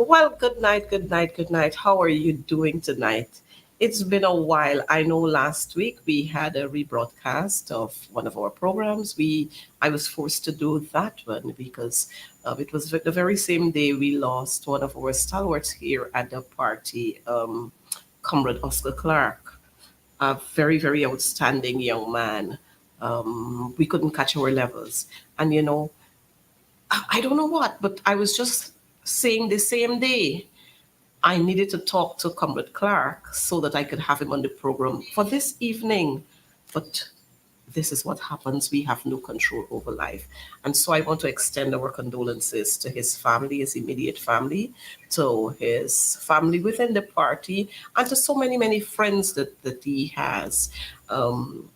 Well, good night, good night, good night. How are you doing tonight? It's been a while. I know last week we had a rebroadcast of one of our programs. I was forced to do that one because it was the very same day we lost one of our stalwarts here at the party, Comrade Oscar Clark, a very, very outstanding young man. We couldn't catch our levels. And I don't know what, but I was just saying the same day I needed to talk to Comrade Clark so that I could have him on the program for this evening. But this is what happens. We have no control over life. And so I want to extend our condolences to his family, his immediate family, to his family within the party, and to so many, many friends that he has. Um,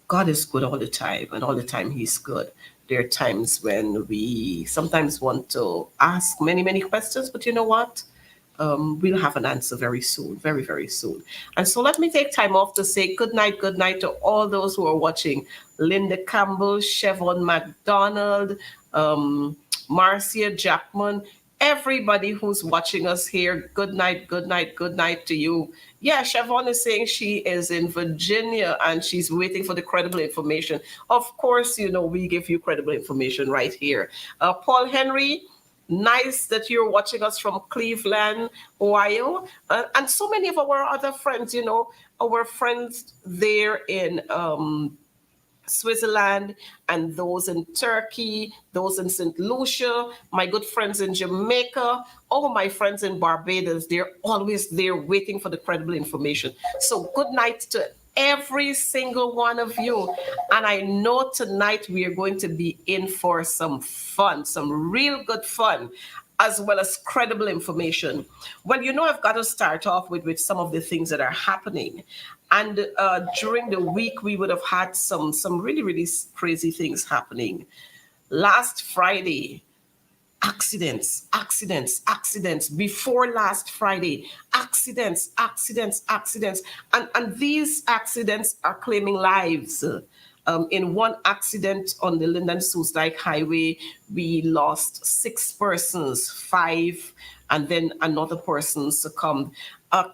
God is good all the time, and all the time He's good. There are times when we sometimes want to ask many, many questions, but you know what? We'll have an answer very soon, very, very soon. And so let me take time off to say good night to all those who are watching. Linda Campbell, Chevon McDonald, Marcia Jackman, everybody who's watching us here. Good night, good night, good night to you. Yeah, Chevon is saying she is in Virginia and she's waiting for the credible information. Of course, we give you credible information right here. Paul Henry, nice that you're watching us from Cleveland, Ohio. And so many of our other friends, our friends there in Switzerland, and those in Turkey, those in St. Lucia, my good friends in Jamaica, all my friends in Barbados, they're always there waiting for the credible information. So good night to every single one of you. And I know tonight we are going to be in for some fun, some real good fun, as well as credible information. Well, I've got to start off with some of the things that are happening. And during the week, we would have had some really, really crazy things happening. Last Friday, accidents. Before last Friday, accidents. And these accidents are claiming lives. In one accident on the Linden Soesdijk Highway, we lost 6 persons, 5, and then another person succumbed.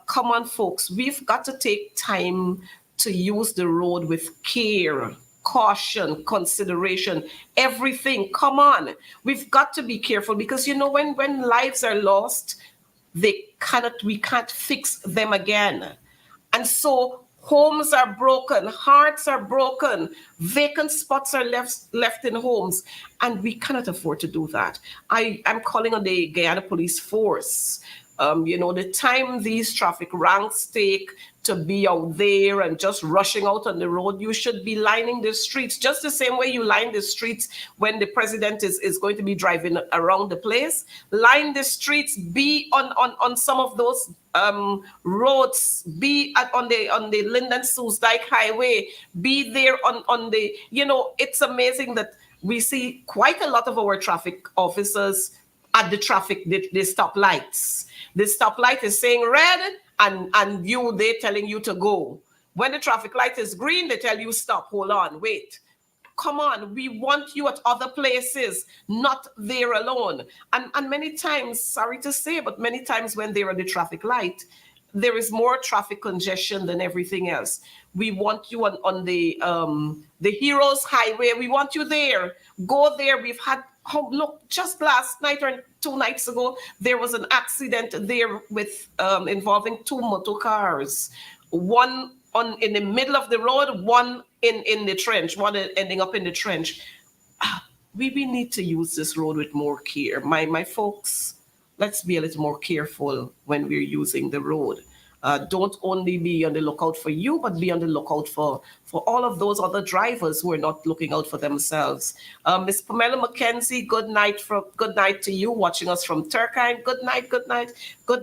Come on, folks, we've got to take time to use the road with care, caution, consideration, everything. Come on, we've got to be careful because when lives are lost, we can't fix them again. And so homes are broken, hearts are broken, vacant spots are left in homes, and we cannot afford to do that. I'm calling on the Guyana Police Force. The time these traffic ranks take to be out there and just rushing out on the road, you should be lining the streets just the same way you line the streets when the president is going to be driving around the place. Line the streets, be on some of those roads, be on the Linden Soesdijk Highway, be there on the, it's amazing that we see quite a lot of our traffic officers at the stoplights. The stoplight is saying red, and they're telling you to go. When the traffic light is green, they tell you stop, hold on, wait. Come on, we want you at other places, not there alone. And many times, sorry to say, but many times when they're at the traffic light, there is more traffic congestion than everything else. We want you on the Heroes Highway. We want you there. Go there. We've had, look, just last night or 2 nights ago, there was an accident there with involving 2 motor cars. One in the middle of the road, one in the trench, one ending up in the trench. We need to use this road with more care. My folks, let's be a little more careful when we're using the road. Don't only be on the lookout for you, but be on the lookout for all of those other drivers who are not looking out for themselves. Miss Pamela McKenzie, good night to you, watching us from Turkine. Good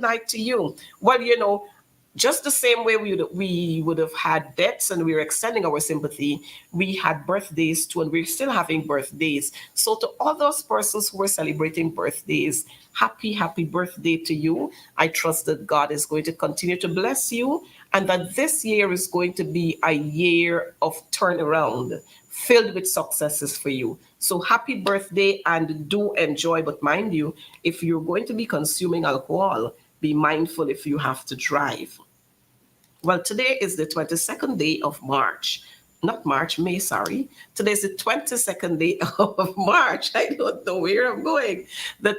night to you. Well, just the same way we would have had deaths and we're extending our sympathy, we had birthdays too, and we're still having birthdays. So to all those persons who are celebrating birthdays, happy birthday to you. I trust that God is going to continue to bless you and that this year is going to be a year of turnaround filled with successes for you. So happy birthday and do enjoy. But mind you, if you're going to be consuming alcohol, be mindful if you have to drive. Well, today is the 22nd day of March. Not March, May, sorry. Today is the 22nd day of March. I don't know where I'm going. And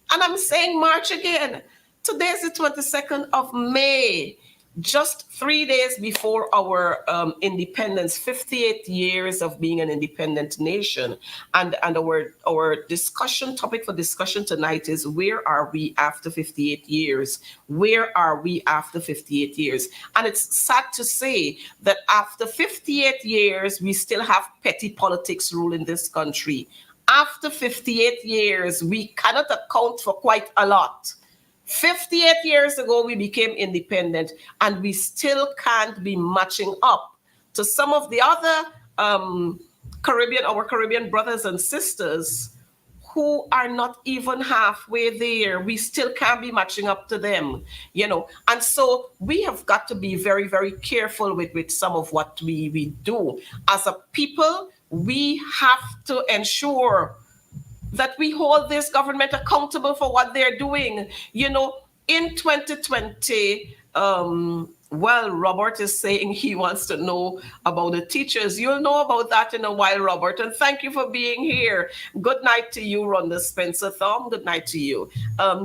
I'm saying March again. Today is the 22nd of May. Just 3 days before our independence, 58 years of being an independent nation. And our discussion topic for discussion tonight is, where are we after 58 years? Where are we after 58 years? And it's sad to say that after 58 years, we still have petty politics ruling this country. After 58 years, we cannot account for quite a lot. 58 years ago, we became independent, and we still can't be matching up to some of the other our Caribbean brothers and sisters who are not even halfway there. We still can't be matching up to them, And so we have got to be very, very careful with some of what we do. As a people, we have to ensure that we hold this government accountable for what they're doing. In 2020, Robert is saying he wants to know about the teachers. You'll know about that in a while, Robert. And thank you for being here. Good night to you, Rhonda Spencer Thom. Good night to you.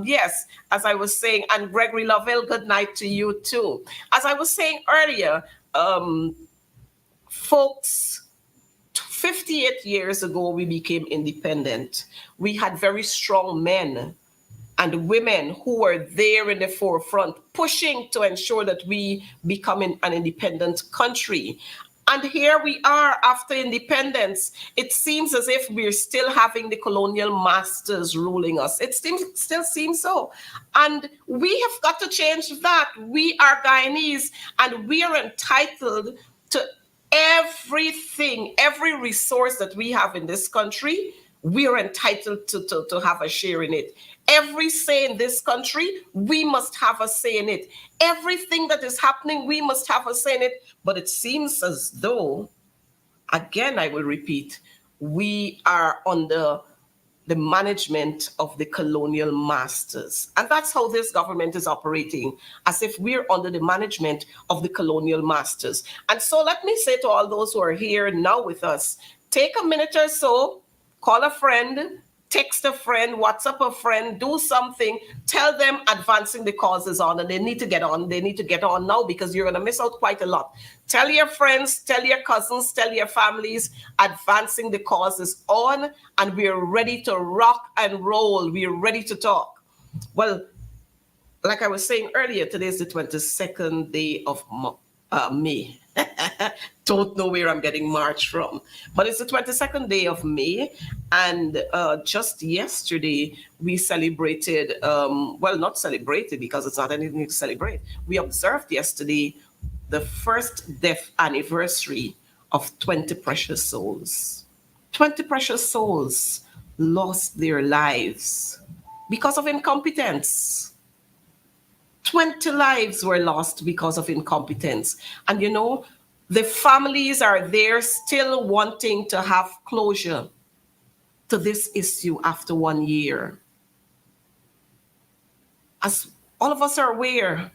Yes, as I was saying, and Gregory Lovell, good night to you too. As I was saying earlier, folks, 58 years ago, we became independent. We had very strong men and women who were there in the forefront, pushing to ensure that we become an independent country. And here we are after independence. It seems as if we're still having the colonial masters ruling us. It still seems so. And we have got to change that. We are Guyanese, and we are entitled to everything, every resource that we have in this country. We are entitled to have a share in it. Every say in this country, we must have a say in it. Everything that is happening, we must have a say in it. But it seems as though, again, I will repeat, we are under the management of the colonial masters. And that's how this government is operating, as if we're under the management of the colonial masters. And so let me say to all those who are here now with us, take a minute or so, call a friend, text a friend, WhatsApp a friend, do something, tell them advancing the cause is on, and they need to get on. They need to get on now, because you're going to miss out quite a lot. Tell your friends, tell your cousins, tell your families, advancing the cause is on, and we're ready to rock and roll. We're ready to talk. Well, like I was saying earlier, today is the 22nd day of May. Don't know where I'm getting March from, but it's the 22nd day of May, and just yesterday we celebrated, not celebrated because it's not anything to celebrate. We observed yesterday the first death anniversary of 20 precious souls. 20 precious souls lost their lives because of incompetence. 20 lives were lost because of incompetence. And the families are there still wanting to have closure to this issue after 1 year. As all of us are aware,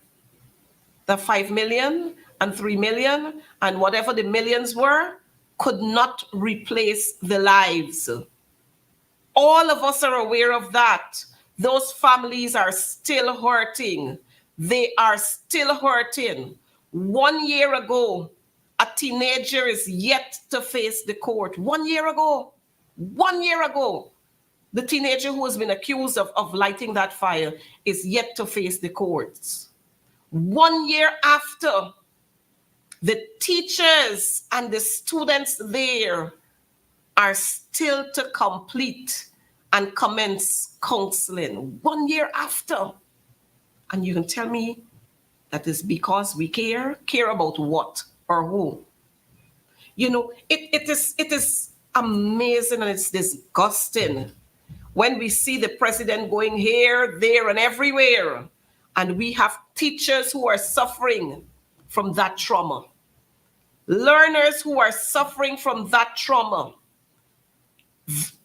the 5 million and 3 million and whatever the millions were could not replace the lives. All of us are aware of that. Those families are still hurting. They are still hurting. 1 year ago, a teenager is yet to face the court. 1 year ago. 1 year ago. The teenager who has been accused of lighting that fire is yet to face the courts. 1 year after, the teachers and the students there are still to complete and commence counseling. 1 year after. And you can tell me that is because we care? Care about what or who? It is amazing, and it's disgusting when we see the president going here, there, and everywhere, and we have teachers who are suffering. from that trauma. Learners who are suffering from that trauma.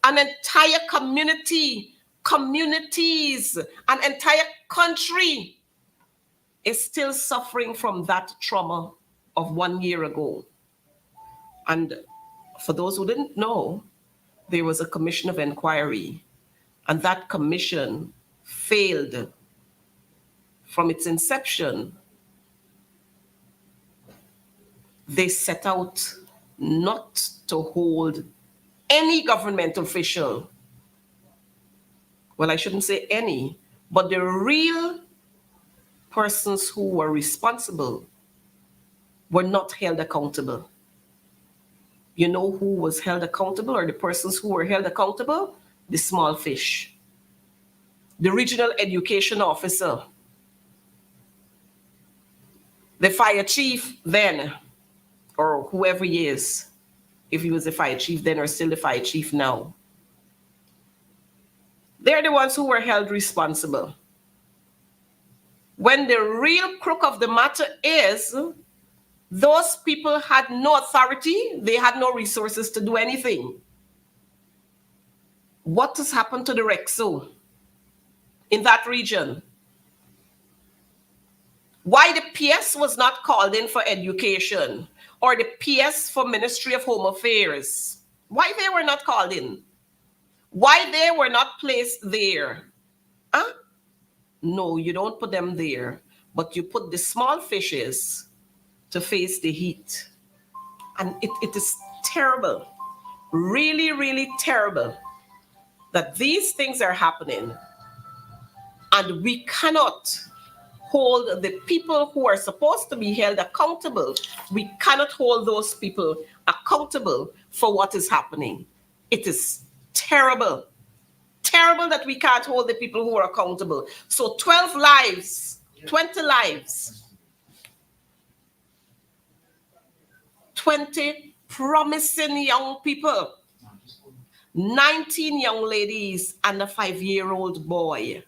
An entire community, communities, an entire country is still suffering from that trauma of 1 year ago. And for those who didn't know, there was a commission of inquiry, and that commission failed from its inception. They set out not to hold any government official, well, I shouldn't say any, but the real persons who were responsible were not held accountable. You know who was held accountable, or the persons who were held accountable? The small fish. The regional education officer. The fire chief then, or whoever he is, if he was the fire chief then or still the fire chief now. They're the ones who were held responsible. When the real crook of the matter is, those people had no authority, they had no resources to do anything. What has happened to the Rexo in that region? Why the PS was not called in for education, or the PS for Ministry of Home Affairs? Why they were not called in? Why they were not placed there? Huh? No, you don't put them there, but you put the small fishes to face the heat. And it is terrible, really, really terrible that these things are happening, and we cannot hold the people who are supposed to be held accountable. We cannot hold those people accountable for what is happening. It is terrible. Terrible that we can't hold the people who are accountable. So 12 lives, 20 lives, 20 promising young people, 19 young ladies, and a 5-year-old boy.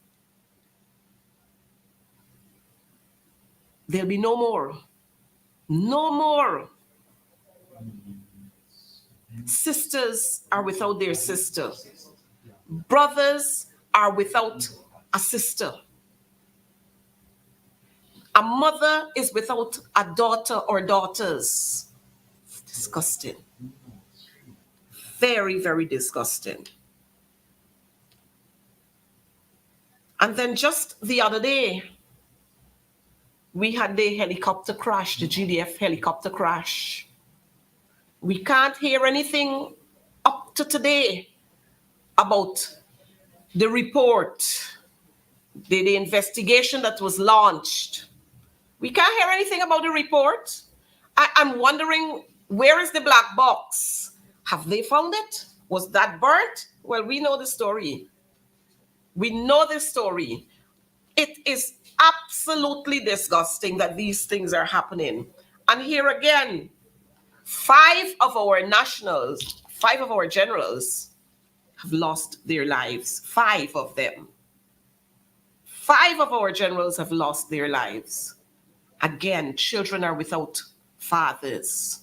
There'll be no more. No more. Sisters are without their sister. Brothers are without a sister. A mother is without a daughter or daughters. Disgusting. Very, very disgusting. And then just the other day, we had the helicopter crash, the GDF helicopter crash. We can't hear anything up to today about the report, the investigation that was launched. We can't hear anything about the report. I'm wondering, where is the black box? Have they found it? Was that burnt? Well, we know the story. We know the story. It is absolutely disgusting that these things are happening. And here again, 5 of our nationals, 5 of our generals have lost their lives. 5 of them. 5 of our generals have lost their lives. Again, children are without fathers.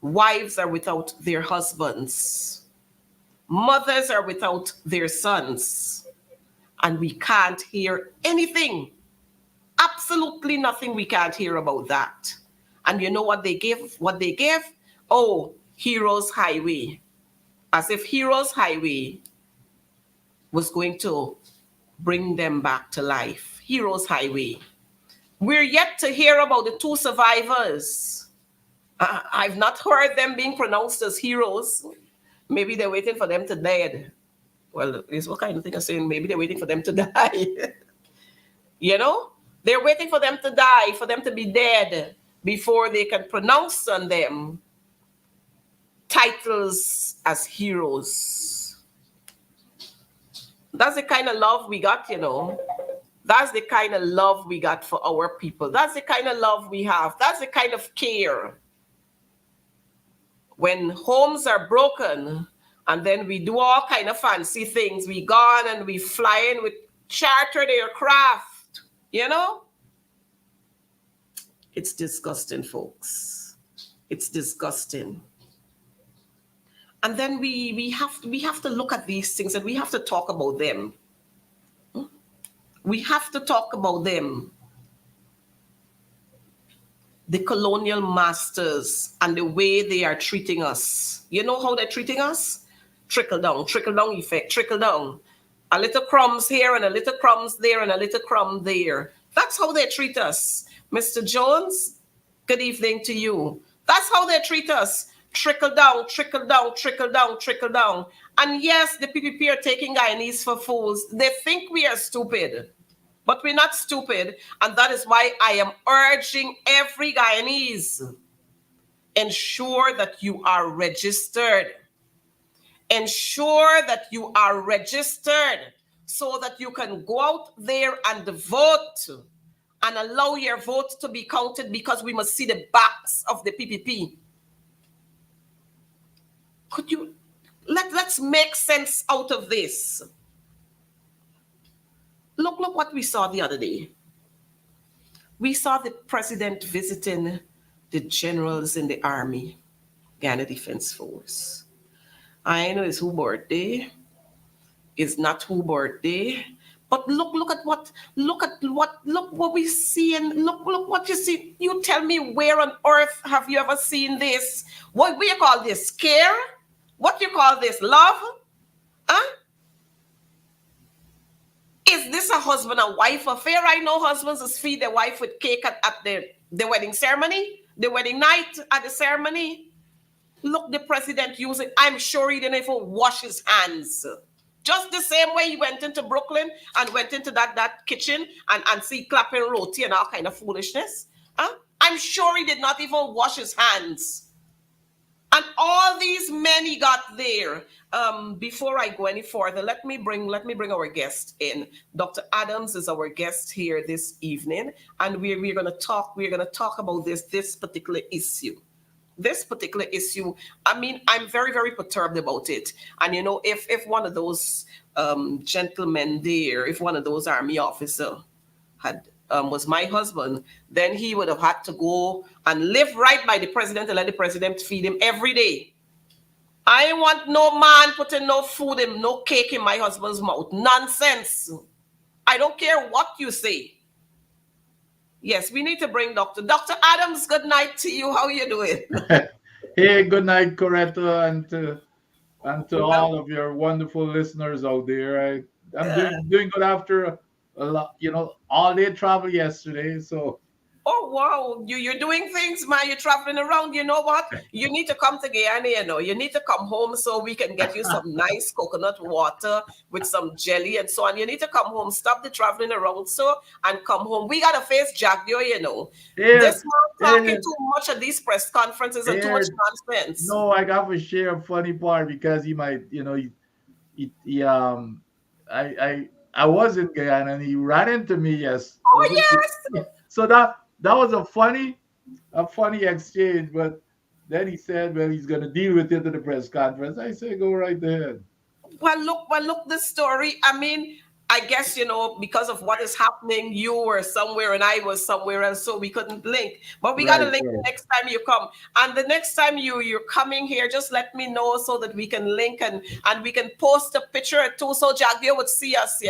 Wives are without their husbands. Mothers are without their sons. And we can't hear anything. Absolutely nothing we can't hear about that. And you know what they give? What they give? Oh, Heroes Highway. As if Heroes Highway was going to bring them back to life. Heroes Highway. We're yet to hear about the 2 survivors. I've not heard them being pronounced as heroes. Maybe they're waiting for them to die. Well, it's what kind of thing I'm saying? Maybe they're waiting for them to die. You know? They're waiting for them to die, for them to be dead, before they can pronounce on them titles as heroes. That's the kind of love we got, you know. That's the kind of love we got for our people. That's the kind of love we have. That's the kind of care. When homes are broken, and then we do all kind of fancy things. We gone and we fly in with chartered aircraft, you know? It's disgusting, folks. It's disgusting. And then we have to look at these things and we have to talk about them. We have to talk about them. The colonial masters and the way they are treating us. You know how they're treating us? Trickle down effect, trickle down. A little crumbs here and a little crumbs there and a little crumb there. That's how they treat us. Mr. Jones, good evening to you. That's how they treat us. Trickle down, trickle down, trickle down, trickle down. And yes, the PPP are taking Guyanese for fools. They think we are stupid. But we're not stupid, and that is why I am urging every Guyanese, ensure that you are registered. Ensure that you are registered so that you can go out there and vote and allow your vote to be counted, because we must see the backs of the PPP. Could you, let's make sense out of this. Look what we saw the other day. We saw the president visiting the generals in the army, Ghana Defense Force. I know it's who birthday. It's not who birthday. But look what we see, and look what you see. You tell me, where on earth have you ever seen this? What do you call this? Care? What do you call this? Love? Huh? Is this a husband and wife affair? I know husbands just feed their wife with cake at the wedding ceremony, the wedding night at the ceremony. Look, the president using, I'm sure he didn't even wash his hands. Just the same way he went into Brooklyn and went into that kitchen and see clapping roti and all kind of foolishness. Huh? I'm sure he did not even wash his hands. And all these men he got there. Before I go any further, let me bring our guest in. Dr. Adams is our guest here this evening, and we're gonna talk about this particular issue. This particular issue, I mean, I'm very, very perturbed about it. And you know, if one of those gentlemen there, if one of those army officer had was my husband, then he would have had to go and live right by the president and let the president feed him every day. I want no man putting no food in, no cake in my husband's mouth. Nonsense. I don't care what you say. Yes, we need to bring Dr. Adams, good night to you. How are you doing? Hey, good night, Coretta, and to all of your wonderful listeners out there. I'm doing good after a lot, all day travel yesterday. So Oh wow, you're doing things, man. You're traveling around. You know what? You need to come to Guyana. You need to come home so we can get you some nice coconut water with some jelly and so on. You need to come home. Stop the traveling around and come home. We gotta face Jagdio. This man talking too much at these press conferences and too much nonsense. No, I got to share a funny part because he might, I was in Guyana and he ran into me. Yes. Oh yes. So that was a funny exchange, but then he said, well, he's going to deal with it at the press conference. I say, go right ahead. Well, look, the story. I mean, I guess, because of what is happening, you were somewhere and I was somewhere else, so we couldn't link. But we got to link the next time you come. And the next time you're coming here, just let me know so that we can link and we can post a picture or two so Jagdio would see us,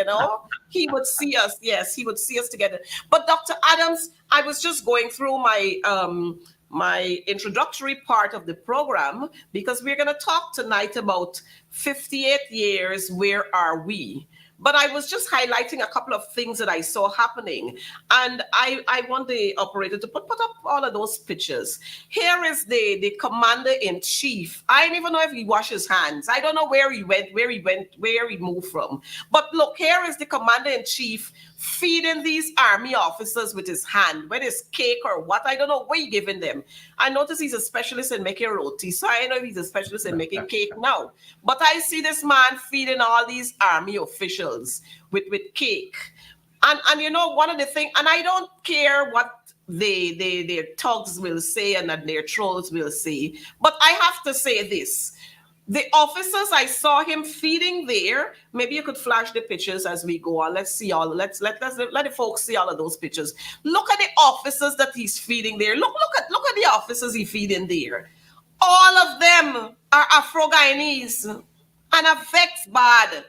He would see us. Yes, he would see us together. But Dr. Adams, I was just going through my introductory part of the program because we're going to talk tonight about 58 years, where are we? But I was just highlighting a couple of things that I saw happening. And I want the operator to put up all of those pictures. Here is the commander-in-chief. I don't even know if he washed his hands. I don't know where he went, where he moved from. But look, here is the commander-in-chief feeding these army officers with his hand, whether it's cake or what, I don't know what he's giving them. I notice he's a specialist in making roti, so I know he's a specialist in making cake now. But I see this man feeding all these army officials with cake. And one of the things, and I don't care what their thugs will say and that their trolls will say, but I have to say this. The officers, I saw him feeding there. Maybe you could flash the pictures as we go on. Let's see all. Let the folks see all of those pictures. Look at the officers that he's feeding there. Look at the officers he's feeding there. All of them are Afro-Guyanese and are vexed bad.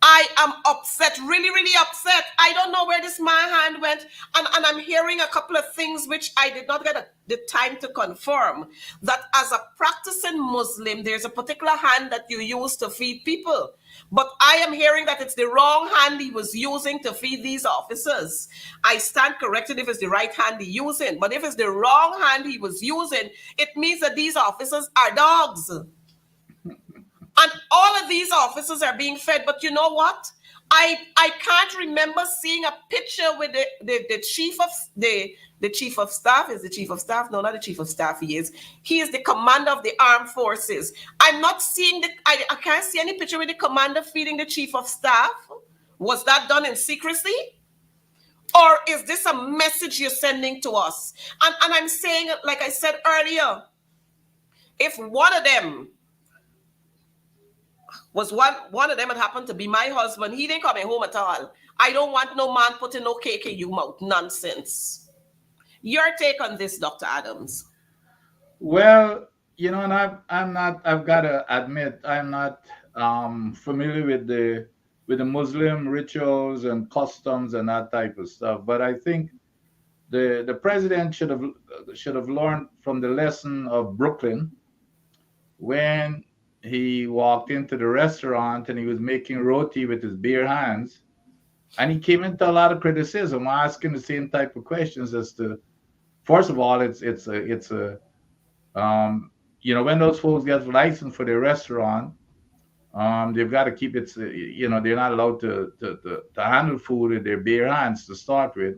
I am upset, really, really upset. I don't know where this my hand went. And I'm hearing a couple of things which I did not get the time to confirm. That as a practicing Muslim, there's a particular hand that you use to feed people. But I am hearing that it's the wrong hand he was using to feed these officers. I stand corrected if it's the right hand he's using. But if it's the wrong hand he was using, it means that these officers are dogs. And all of these officers are being fed. But you know what? I can't remember seeing a picture with the chief of the chief of staff. Is the chief of staff? No, not the chief of staff. He is the commander of the armed forces. I'm not seeing I can't see any picture with the commander feeding the chief of staff. Was that done in secrecy? Or is this a message you're sending to us? And I'm saying, like I said earlier, if one of them had happened to be my husband, he didn't come home at all. I don't want no man putting no cake in your mouth. Nonsense. Your take on this, Dr. Adams? Well, and I'm not. I've got to admit, I'm not familiar with the Muslim rituals and customs and that type of stuff. But I think the president should have learned from the lesson of Brooklyn when he walked into the restaurant and he was making roti with his bare hands, and he came into a lot of criticism, asking the same type of questions as to, first of all, it's a when those folks get licensed for their restaurant, they've got to keep it, they're not allowed to handle food with their bare hands to start with.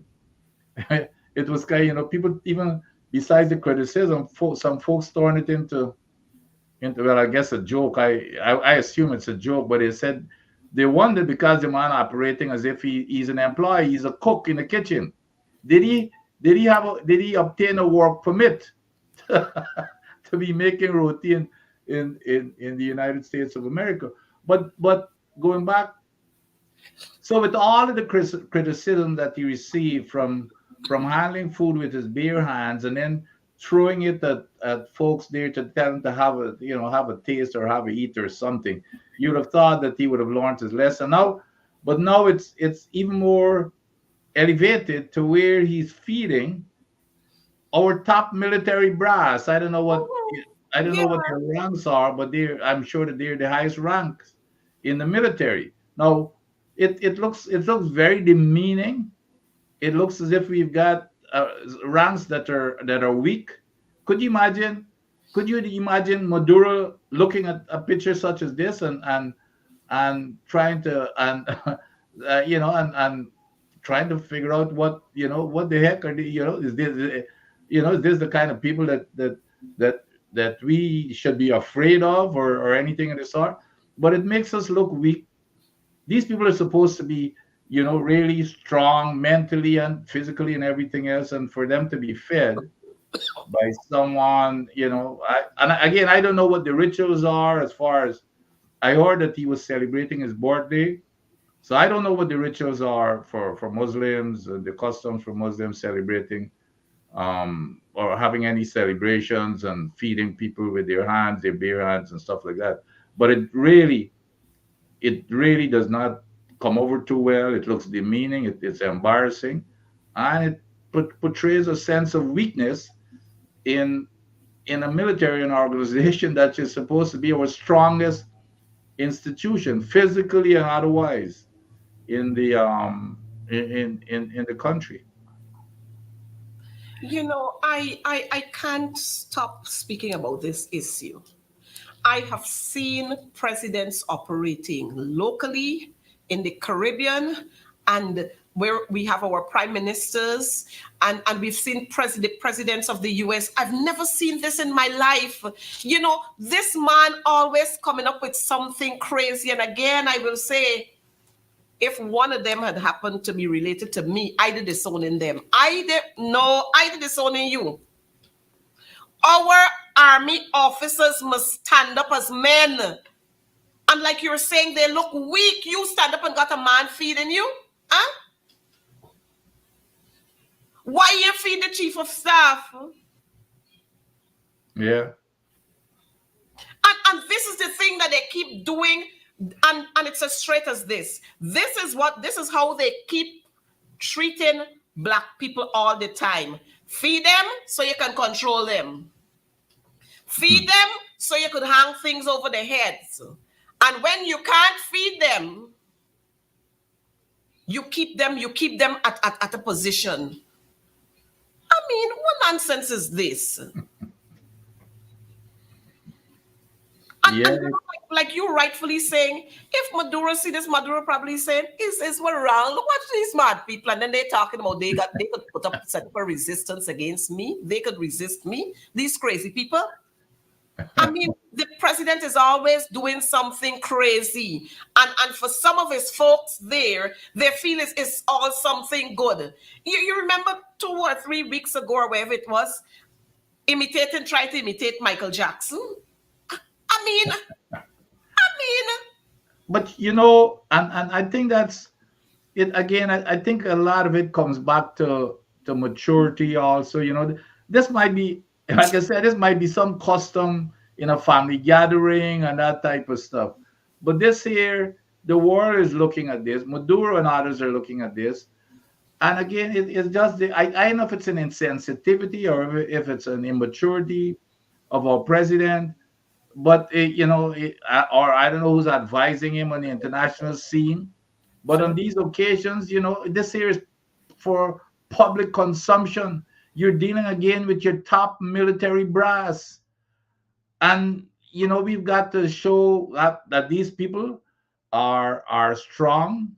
It was kind of, people, even besides the criticism, some folks turned it into, well, I guess a joke. I assume it's a joke, but they said they wondered, because the man operating as if he's an employee, he's a cook in the kitchen. Did he obtain a work permit to be making roti in the United States of America? But going back, so with all of the criticism that he received from handling food with his bare hands, and then throwing it at folks there to tell them to have a taste or have a eat or something, you'd have thought that he would have learned his lesson. But now it's even more elevated to where he's feeding our top military brass. I don't know what their ranks are, but I'm sure that they're the highest ranks in the military. Now it looks very demeaning. It looks as if we've got ranks that are weak. Could you imagine Maduro looking at a picture such as this and trying to and trying to figure out what the heck are is this the kind of people that we should be afraid of or anything of the sort? But it makes us look weak. These people are supposed to be really strong mentally and physically and everything else, and for them to be fed by someone, I don't know what the rituals are. As far as I heard that he was celebrating his birthday, so I don't know what the rituals are for Muslims, the customs for Muslims celebrating or having any celebrations and feeding people with their bare hands and stuff like that. But it really does not come over too well. It looks demeaning. It's embarrassing, and it portrays a sense of weakness in a military and organization that is supposed to be our strongest institution, physically and otherwise, in the in the country. I can't stop speaking about this issue. I have seen presidents operating locally in the Caribbean, and where we have our prime ministers, and we've seen presidents of the US. I've never seen this in my life. This man always coming up with something crazy. And again, I will say, if one of them had happened to be related to me, I did disowning them. I did disowning you. Our army officers must stand up as men. And like you're saying, they look weak. You stand up and got a man feeding you? Huh? Why you feed the chief of staff? Yeah. And this is the thing that they keep doing, and it's as straight as this. This is how they keep treating black people all the time. Feed them so you can control them. Feed them so you could hang things over their heads. And when you can't feed them, you keep them at a position. I mean, what nonsense is this? And like you rightfully saying, if Maduro see this, Maduro probably saying, is what wrong? Look what these mad people, and then they're talking about they could put up set up a resistance against me. They could resist me. These crazy people. I mean, the president is always doing something crazy. And for some of his folks there, they feel it's all something good. You remember 2 or 3 weeks ago, or wherever it was, trying to imitate Michael Jackson? I mean, but and I think that's it again. I think a lot of it comes back to maturity also. This might be, like I said, this might be some custom in a family gathering and that type of stuff. But this here, the world is looking at this. Maduro and others are looking at this. And again, it's just, I don't know if it's an insensitivity or if it's an immaturity of our president. But, or I don't know who's advising him on the international scene. But on these occasions, this here is for public consumption. You're dealing again with your top military brass. And, we've got to show that these people are strong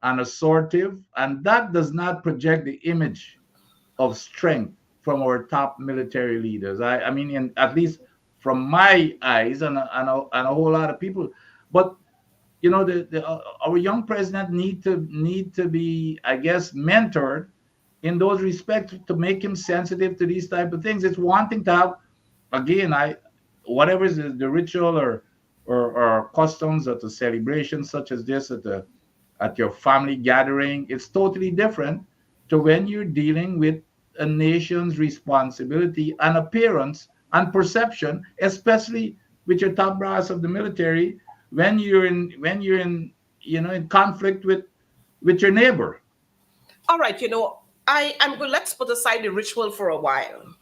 and assertive. And that does not project the image of strength from our top military leaders. I mean, at least from my eyes and a whole lot of people. But our young president need to be, I guess, mentored in those respects to make him sensitive to these type of things. It's one thing to have, again, whatever is the ritual or customs at a celebration such as this at your family gathering. It's totally different to when you're dealing with a nation's responsibility and appearance and perception, especially with your top brass of the military, when you're in conflict with your neighbor. All right, I'm going. Let's put aside the ritual for a while.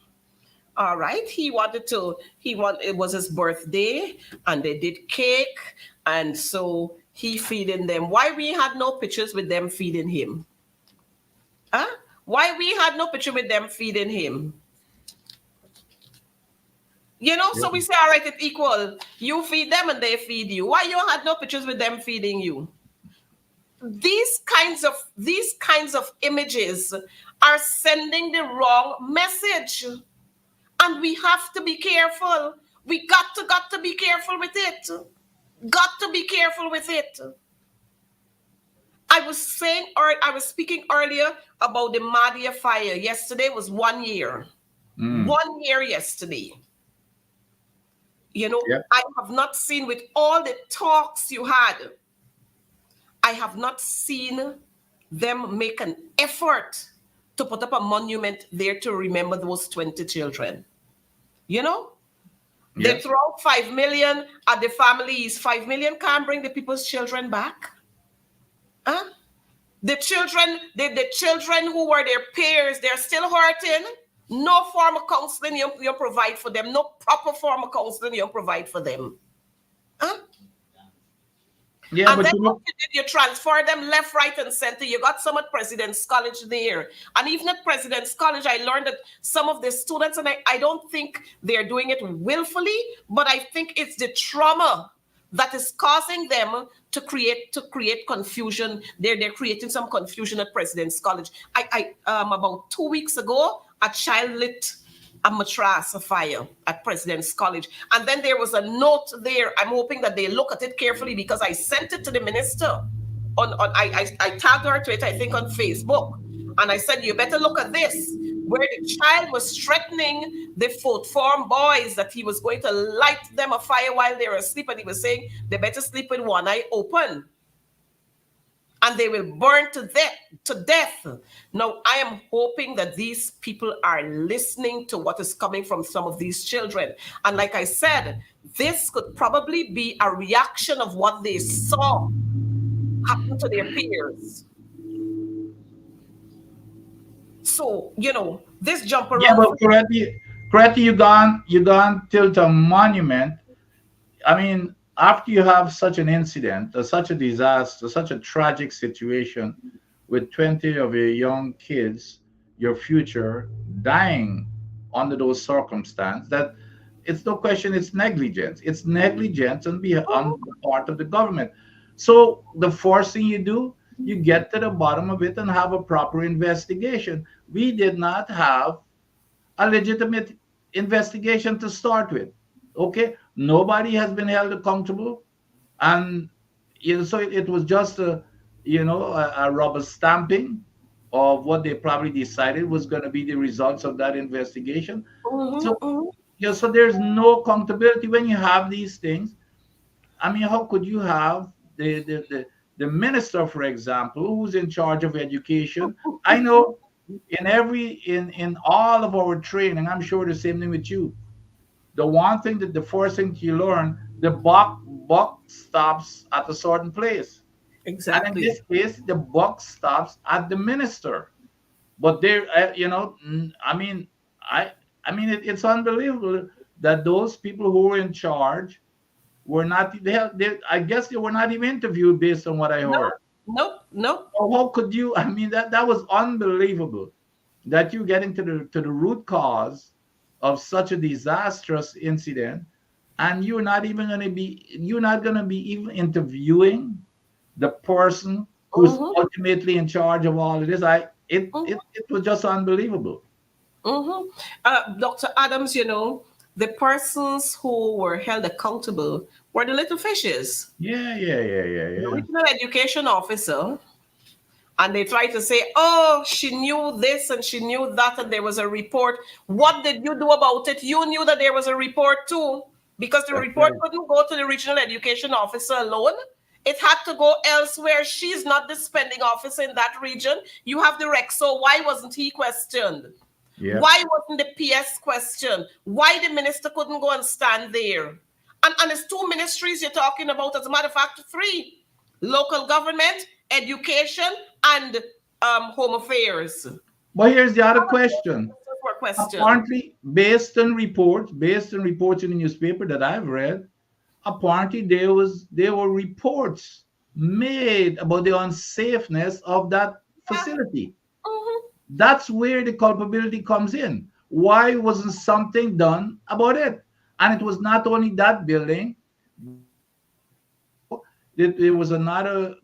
All right, it was his birthday, and they did cake, and so he feeding them. Why we had no pictures with them feeding him? Huh? Why we had no picture with them feeding him? So we say, all right, it's equal. You feed them and they feed you. Why you had no pictures with them feeding you? These kinds of images are sending the wrong message. And we have to be careful. We got to be careful with it. Got to be careful with it. I was speaking earlier about the Mahdia fire. Yesterday was 1 year. 1 year yesterday. I have not seen, with all the talks you had, I have not seen them make an effort to put up a monument there to remember those 20 children. They throw out 5 million at the families. 5 million can't bring the people's children back. Huh? The children who were their peers, they're still hurting. No form of counseling you provide for them. No proper form of counseling you provide for them. Huh? Yeah, and but then what you did, you transfer them left, right, and center. You got some at President's College there. And even at President's College, I learned that some of the students, and I don't think they're doing it willfully, but I think it's the trauma that is causing them to create confusion. They're creating some confusion at President's College. I about 2 weeks ago, a child lit a mattress afire at President's College. And then there was a note there. I'm hoping that they look at it carefully, because I sent it to the minister. I tagged her to it, I think, on Facebook. And I said, you better look at this, where the child was threatening the fourth form boys that he was going to light them a fire while they were asleep, and he was saying they better sleep with one eye open and they will burn to death. Now, I am hoping that these people are listening to what is coming from some of these children. And like I said, this could probably be a reaction of what they saw happen to their peers. So, this jump Yeah, around. but Coretta, you gone till the monument. I mean, after you have such an incident, such a disaster, such a tragic situation with 20 of your young kids, your future, dying under those circumstances, that it's no question it's negligence. It's negligence on the part of the government. So the first thing you do, you get to the bottom of it and have a proper investigation. We did not have a legitimate investigation to start with. Okay, nobody has been held accountable, and so it was just a rubber stamping of what they probably decided was going to be the results of that investigation. Mhm, So mhm. so there's no accountability when you have these things. I mean, how could you have the minister, for example, who's in charge of education? I know in all of our training, I'm sure the same thing with you. The one thing that the first thing you learn, the buck stops at a certain place, and in Exactly. this case, the buck stops at the minister. But there, I mean, I I mean, it's unbelievable that those people who were in charge were not. I guess they were not even interviewed based on what I No, heard. nope, nope. So how could you? I mean, that was unbelievable. That you getting to the root cause of such a disastrous incident, and you're not going to be even interviewing the person who's Mhm, ultimately in charge of all of this. mhm, It was just unbelievable. mhm. Dr. Adams, the persons who were held accountable were the little fishes. Yeah, yeah, yeah, yeah, The yeah. regional education officer, and they try to say, oh, she knew this and she knew that, and there was a report. What did you do about it? You knew that there was a report too, because the That's report right. couldn't go to the regional education officer alone. It had to go elsewhere. She's not the spending officer in that region. You have the rec. So why wasn't he questioned? Yep. Why wasn't the PS questioned? Why the minister couldn't go and stand there? And it's two ministries you're talking about. As a matter of fact, three: local government, education, and home affairs. But here's the other question. For question. Apparently, based on reports in the newspaper that I've read, apparently there were reports made about the unsafeness of that Yeah. facility. Mhm. That's where the culpability comes in. Why wasn't something done about it? And it was not only that building, there was another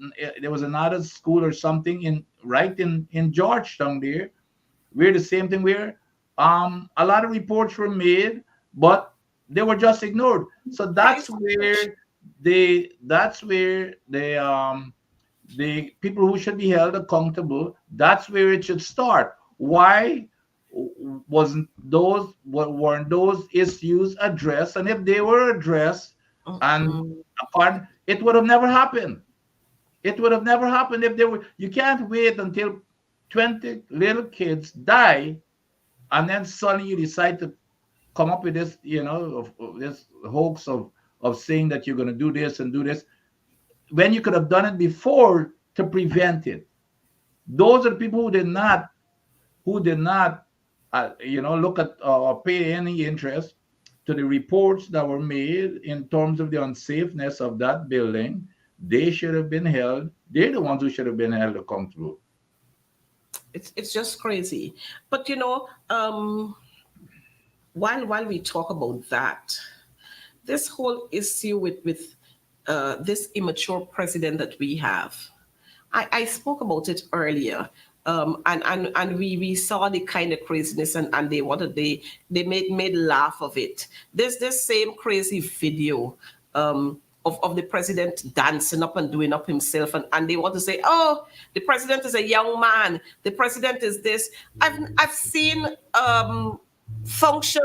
school or something in Georgetown there, where the same thing where a lot of reports were made, but they were just ignored. So Price. that's where the people who should be held accountable, that's where it should start. Why weren't those issues addressed? And if they were addressed, and Mhm. apart, it would have never happened. It would have never happened if they were. You can't wait until 20 little kids die, and then suddenly you decide to come up with this, of this hoax of saying that you're going to do this and do this, when you could have done it before to prevent it. Those are the people who did not look at or pay any interest to the reports that were made in terms of the unsafeness of that building. They should have been held. They're the ones who should have been held accountable. It's just crazy. But while we talk about that, this whole issue with this immature president that we have, I spoke about it earlier. And we saw the kind of craziness, and they made laugh of it. There's this same crazy video. of the president dancing up and doing up himself, and they want to say, oh, the president is a young man, the president is this. I've seen function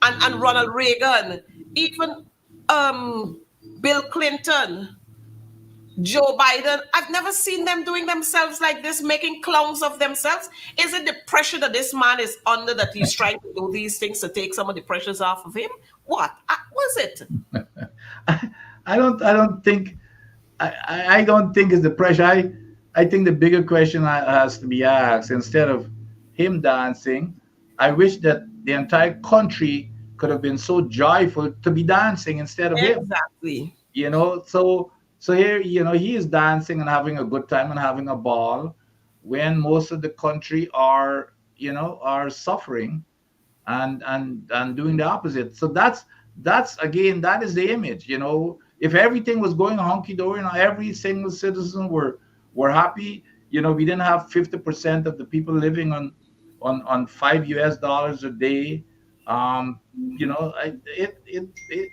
and Ronald Reagan, even um, Bill Clinton, Joe Biden. I've never seen them doing themselves like this, making clowns of themselves. Is it the pressure that this man is under that he's trying to do these things to take some of the pressures off of him? What was it? I don't think I don't think it's the pressure. I think the bigger question has to be asked, instead of him dancing, I wish that the entire country could have been so joyful to be dancing instead of him. Exactly. So here, he is dancing and having a good time and having a ball, when most of the country are suffering and doing the opposite. So that's again, that is the image. If everything was going hunky dory and every single citizen were happy, we didn't have 50% of the people living on $5 a day.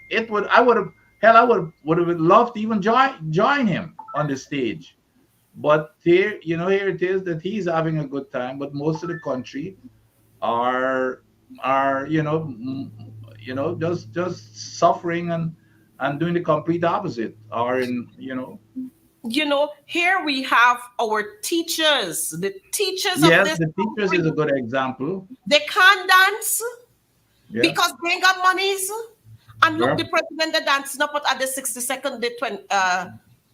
It would I would have hell I would have loved to even join him on the stage. But here it is that he's having a good time, but most of the country are just suffering and doing the complete opposite, are in Here we have our teachers, the teachers of yes, this the teachers country. is a good example. They can't dance Yeah. because they ain't got monies. And look, Yeah. the president they dancing up at the 62nd, the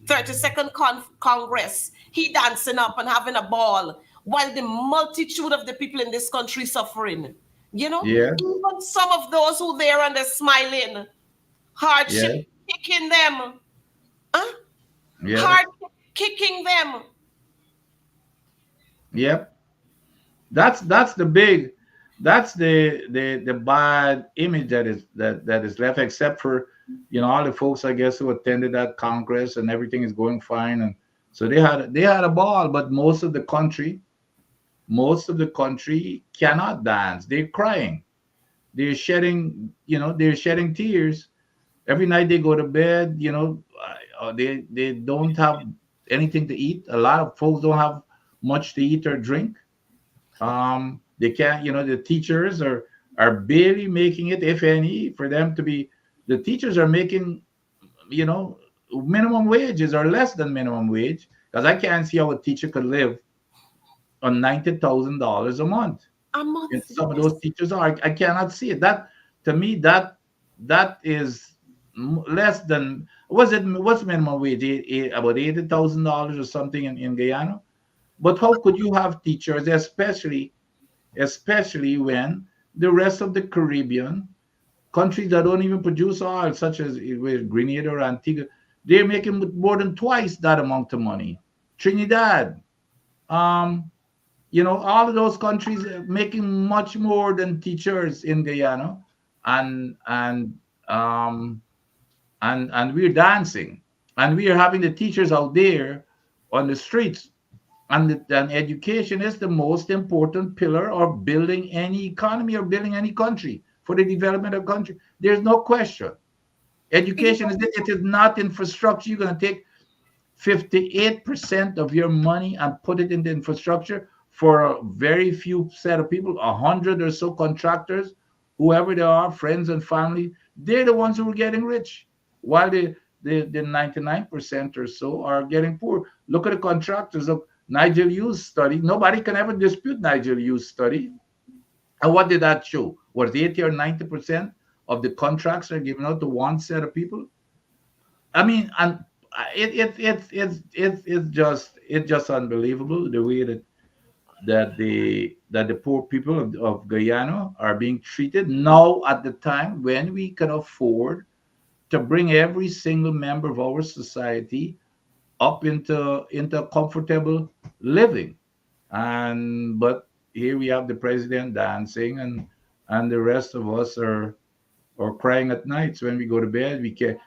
32nd Congress. He dancing up and having a ball while the multitude of the people in this country suffering. Yeah. Even some of those who there and they're smiling, hardship Yeah. kicking them, huh? Yes. Hard kicking them. Yep. That's the big, that's the bad image that is left, except for all the folks, I guess, who attended that congress and everything is going fine, and so they had a ball. But most of the country cannot dance. They're crying, they're shedding tears every night they go to bed. They don't have anything to eat. A lot of folks don't have much to eat or drink. They can't, the teachers are barely making it, if any, for them to be. The teachers are making, you know minimum wages or less than minimum wage, because I can't see how a teacher could live on $90,000 a month. A And month, some of yes. those teachers are. I cannot see it. That, to me, that is less than, what's minimum wage? About $80,000 or something in Guyana. But how could you have teachers, especially when the rest of the Caribbean countries that don't even produce oil, such as with Grenada or Antigua, they're making more than twice that amount of money. Trinidad, um, all of those countries are making much more than teachers in Guyana, and um, and we're dancing, and we are having the teachers out there on the streets. And education is the most important pillar of building any economy or building any country, for the development of country. There's no question. You Education is it. It is not infrastructure. You're going to take 58% of your money and put it into infrastructure for a very few set of people, 100 or so contractors, whoever they are, friends and family. They're the ones who are getting rich, while the 99% or so are getting poor. Look at the contractors. Look, Nigel Hughes study. Nobody can ever dispute Nigel Hughes study. And what did that show? Was 80 or 90% of the contracts are given out to one set of people? I mean, and it's just unbelievable, the way that the poor people of Guyana are being treated now, at the time when we can afford to bring every single member of our society up into comfortable living. And but here we have the president dancing, and the rest of us are or crying at nights when we go to bed.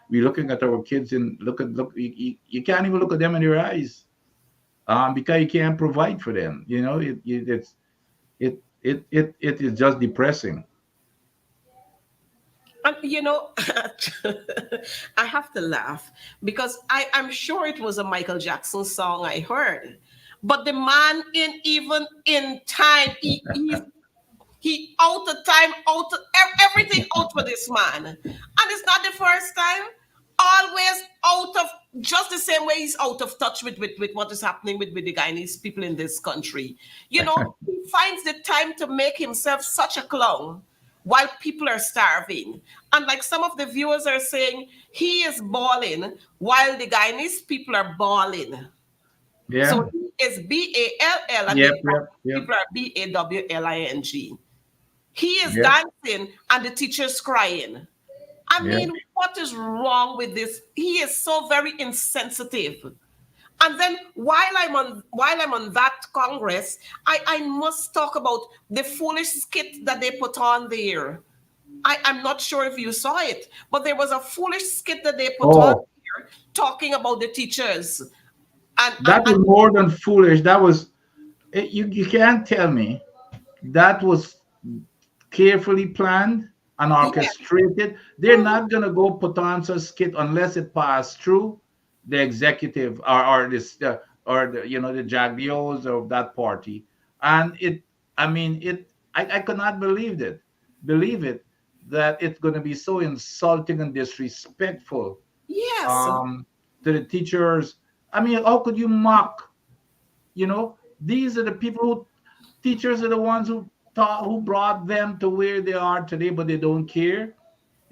We looking at our kids, and look, you can't even look at them in their eyes, because you can't provide for them. It is just depressing. And I have to laugh because I'm sure it was a Michael Jackson song I heard. But the man in even in time, he out of time, everything out for this man. And it's not the first time. Always out of just the same way he's out of touch with what is happening with the Guyanese people in this country. He finds the time to make himself such a clown while people are starving. And like some of the viewers are saying, he is balling while the Guyanese people are balling. Yeah. So he is BALL and Yep. the Yep. Yep. people are BAWLING. He is Yep. dancing and the teacher's crying. I Yep. mean, what is wrong with this? He is so very insensitive. And then while I'm on that Congress, I must talk about the foolish skit that they put on there. I'm not sure if you saw it, but there was a foolish skit that they put on Oh, here talking about the teachers. And and, that was and more than foolish. That was you can't tell me that was carefully planned and yeah. orchestrated. They're Mhm. not gonna go put on such skit unless it passed through the executive or this or the Jagdios of that party. And I mean it. I could not believe it that it's gonna be so insulting and disrespectful Yes. um, to the teachers. I mean, how could you mock? These are the people who teachers are the ones who brought them to where they are today, but they don't care.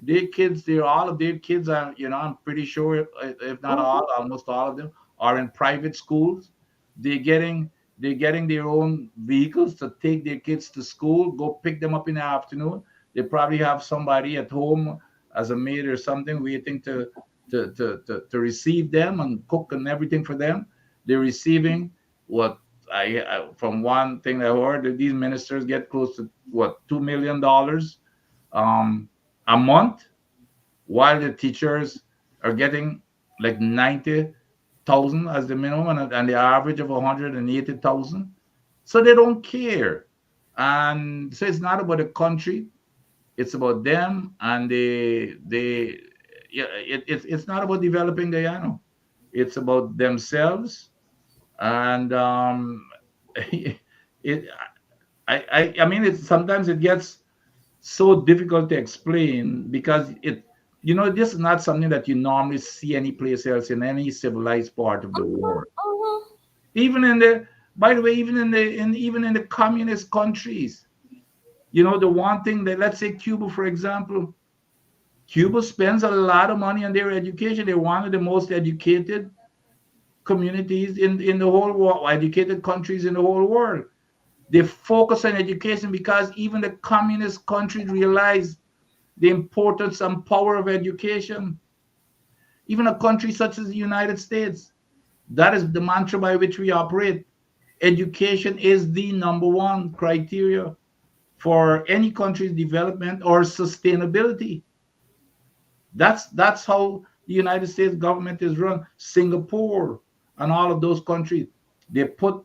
Their kids, all of their kids are, I'm pretty sure, if not Mhm. all, almost all of them are in private schools. They're getting they're getting their own vehicles to take their kids to school, go pick them up in the afternoon. They probably have somebody at home as a maid or something waiting to receive them and cook and everything for them. They're receiving what from one thing I heard that these ministers get close to what $2 million um, a month, while the teachers are getting like 90,000 as the minimum and the average of 180,000. So they don't care. And so it's not about the country, it's about them. And yeah, it's not about developing Guyana, it's about themselves. And it, I mean, sometimes it gets so difficult to explain because this is not something that you normally see any place else in any civilized part of the Mhm. world. Mhm. Even in the, by the way, even in the communist countries, the one thing that, let's say Cuba, for example, Cuba spends a lot of money on their education. They're one of the most educated communities in the whole world, educated countries in the whole world. They focus on education because even the communist countries realize the importance and power of education. Even a country such as the United States, that is the mantra by which we operate. Education is the number one criteria for any country's development or sustainability. That's how the United States government is run. Singapore and all of those countries, they put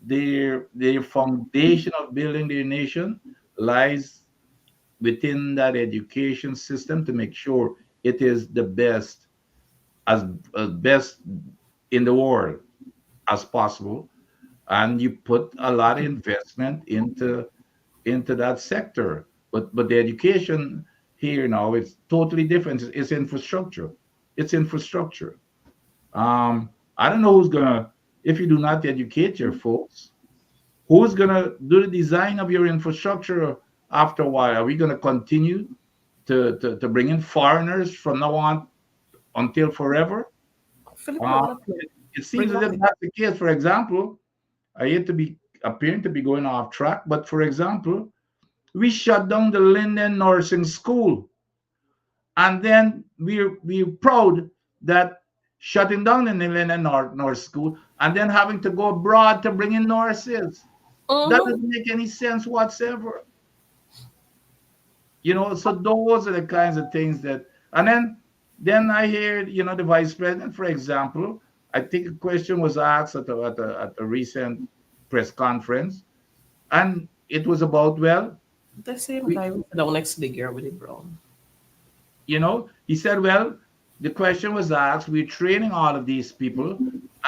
their foundation of building their nation lies within that education system to make sure it is the best, as best in the world as possible. And you put a lot of investment into that sector. But the education here now is totally different. It's infrastructure. It's infrastructure. I don't know who's gonna, if you do not educate your folks, who's gonna do the design of your infrastructure after a while? Are we gonna continue to bring in foreigners from now on until forever? Philip, you Uh, want to it seems bring as up if the that's the case. For example, I hate to be appearing to be going off track, but for example, we shut down the Linden Nursing School, and then we're proud that shutting down the Linden Nurse School and then having to go abroad to bring in nurses. That Mhm. doesn't make any sense whatsoever. So those are the kinds of things that, and then I hear, the vice president, for example, I think a question was asked at a recent press conference, and it was about, well, The same we, guy who sit down next to the girl with the brown. he said, well, the question was asked, we're training all of these people,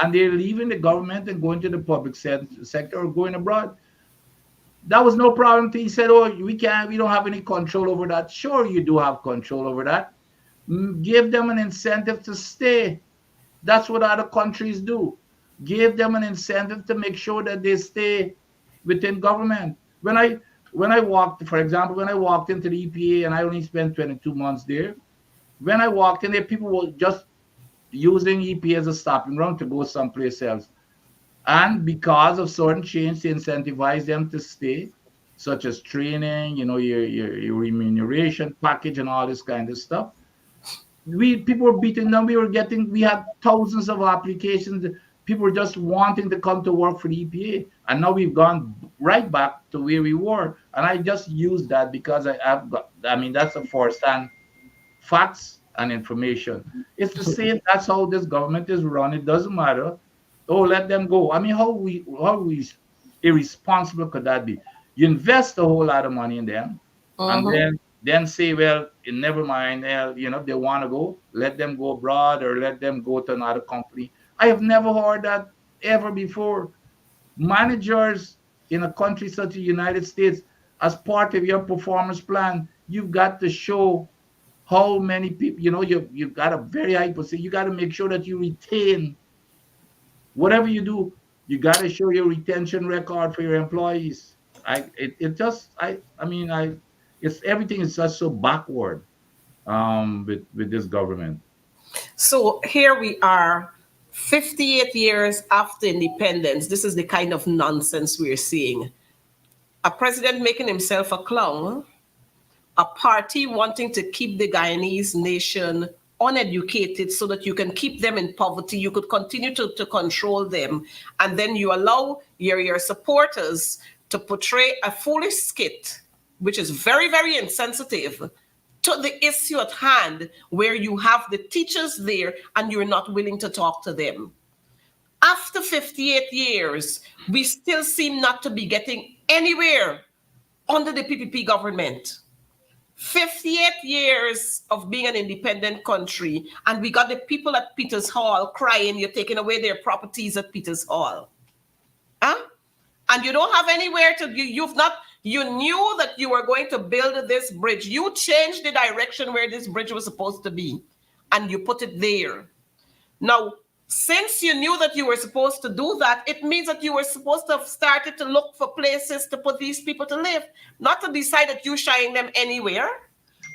and they're leaving the government and going to the public sector or going abroad. That was no problem. He said, oh, we don't have any control over that. Sure, you do have control over that. Give them an incentive to stay. That's what other countries do. Give them an incentive to make sure that they stay within government. When I walked, for example, when I walked into the EPA, and I only spent 22 months there, when I walked in there, people were just using EPA as a stopping ground to go someplace else. And because of certain change to incentivize them to stay, such as training, your remuneration package and all this kind of stuff, people were beating them. We had thousands of applications. People were just wanting to come to work for the EPA, and now we've gone right back to where we were. And I just use that because that's a first-hand facts and information. It's the same. That's how this government is run. It doesn't matter. Oh, let them go. I mean, how irresponsible could that be? You invest a whole lot of money in them, and then say, well, never mind. If they want to go, let them go abroad or let them go to another company. I have never heard that ever before. Managers in a country such as the United States, as part of your performance plan, you've got to show how many people, you've got a very high percentage. You got to make sure that you retain whatever you do. You got to show your retention record for your employees. It's everything is just so backward with this government. So here we are, 58 years after independence. This is the kind of nonsense we're seeing. A president making himself a clown, a party wanting to keep the Guyanese nation uneducated so that you can keep them in poverty, you could continue to control them, and then you allow your supporters to portray a foolish skit, which is very, very insensitive to the issue at hand, where you have the teachers there and you're not willing to talk to them. After 58 years, we still seem not to be getting anywhere under the PPP government. 58 years of being an independent country, and we got the people at Peters Hall crying, you're taking away their properties at Peters Hall. Huh? And you don't have anywhere to, you knew that you were going to build this bridge. You changed the direction where this bridge was supposed to be, and you put it there. Now, since you knew that you were supposed to do that, it means that you were supposed to have started to look for places to put these people to live, not to decide that you're shying them anywhere.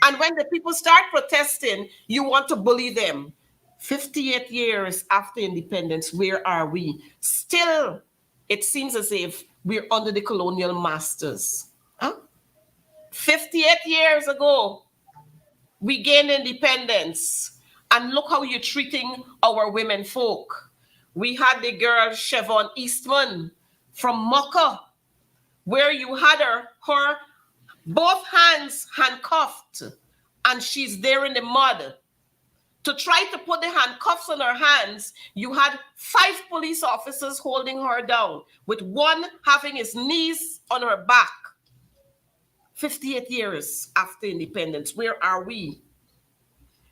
And when the people start protesting, you want to bully them. 58 years after independence, where are we? Still, it seems as if we're under the colonial masters. 58 years ago, we gained independence. And look how you're treating our women folk. We had the girl Siobhan Eastman from Mocha, where you had her both hands handcuffed, and she's there in the mud. To try to put the handcuffs on her hands, you had 5 police officers holding her down, with one having his knees on her back. 58 years after independence, where are we?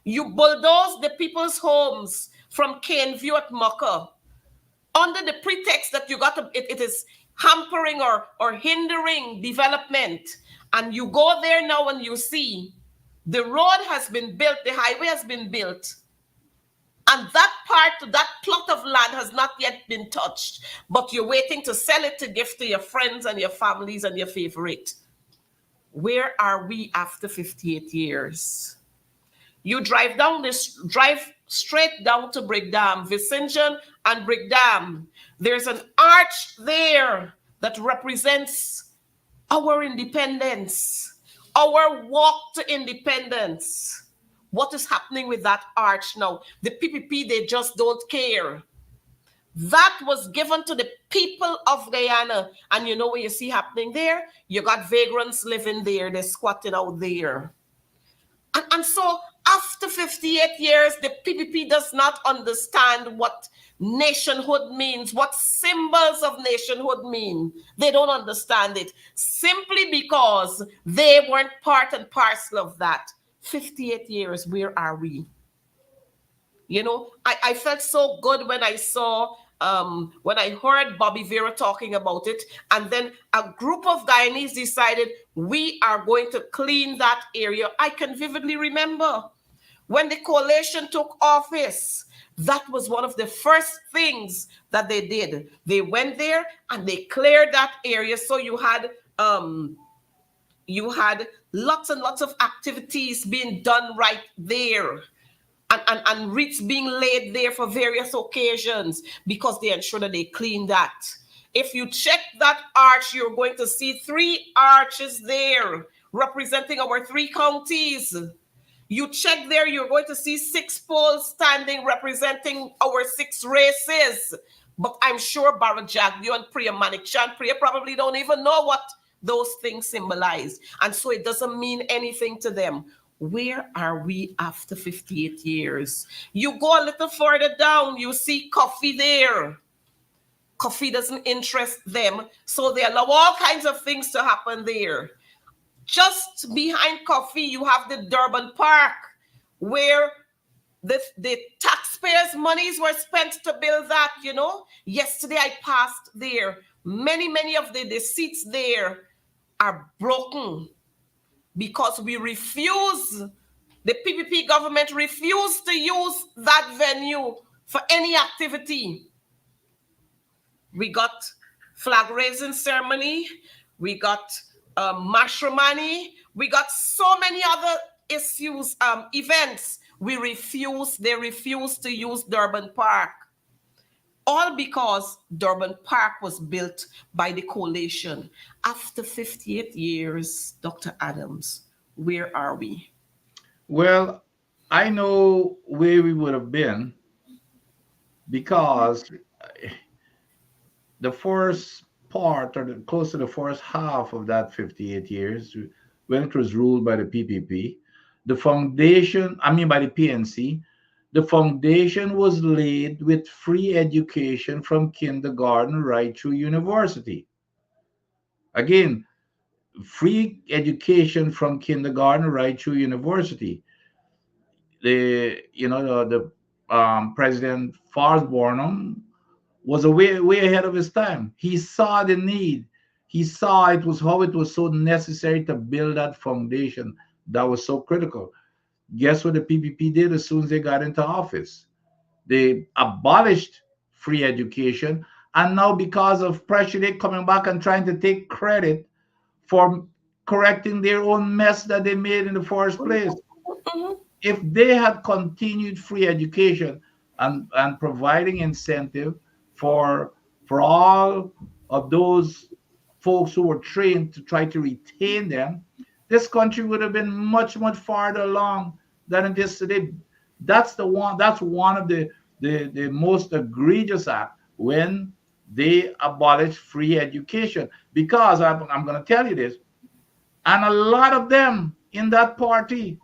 You bulldozed the people's homes from Caneview at Mocha under the pretext that it is hampering or hindering development. And you go there now and you see the road has been built, the highway has been built, and that plot of land has not yet been touched, but you're waiting to sell it to give to your friends and your families and your favorite. Where are we after 58 years? You drive straight down to Brigdam, Vicingen and Brigdam. There's an arch there that represents our independence, our walk to independence. What is happening with that arch now? The PPP, they just don't care. That was given to the people of Guyana. And you know what you see happening there? You got vagrants living there. They're squatting out there. And so after 58 years, the PPP does not understand what nationhood means, what symbols of nationhood mean. They don't understand it simply because they weren't part and parcel of that. 58 years, where are we? I felt so good when I saw, when I heard Bobby Vera talking about it, and then a group of Guyanese decided we are going to clean that area. I can vividly remember when the coalition took office. That was one of the first things that they did. They went there and they cleared that area. So you had lots and lots of activities being done right there, and wreaths being laid there for various occasions, because they ensure that they clean that. If you check that arch, you're going to see three arches there representing our three counties. You check there, you're going to see six poles standing representing our six races. But I'm sure Barajagyo and Priya Manikchan, Priya probably don't even know what those things symbolize. And so it doesn't mean anything to them. Where are we after 58 years? You go a little further down, you see coffee there. Coffee doesn't interest them, so they allow all kinds of things to happen there. Just behind coffee, you have the Durban Park, where the taxpayers' monies were spent to build that. Yesterday I passed there. Many of the seats there are broken because we refuse, the PPP government refused to use that venue for any activity. We got flag raising ceremony, we got matrimony, we got so many other issues, events. They refuse to use Durban Park. All because Durban Park was built by the coalition. After 58 years, Dr. Adams, where are we? Well, I know where we would have been because the first part, or close to the first half of that 58 years, when it was ruled by the PPP, the foundation, I mean by the PNC, the foundation was laid with free education from kindergarten right through university. Again, free education from kindergarten right through university. The President Forrest Burnham was way ahead of his time. He saw the need. He saw it was so necessary to build that foundation that was so critical. Guess what the PPP did as soon as they got into office? They abolished free education, and now because of pressure, they're coming back and trying to take credit for correcting their own mess that they made in the first place. If they had continued free education and providing incentive for all of those folks who were trained to try to retain them, this country would have been much farther along than it is today. That's one of the most egregious act when they abolished free education. Because I'm going to tell you this, and a lot of them in that party,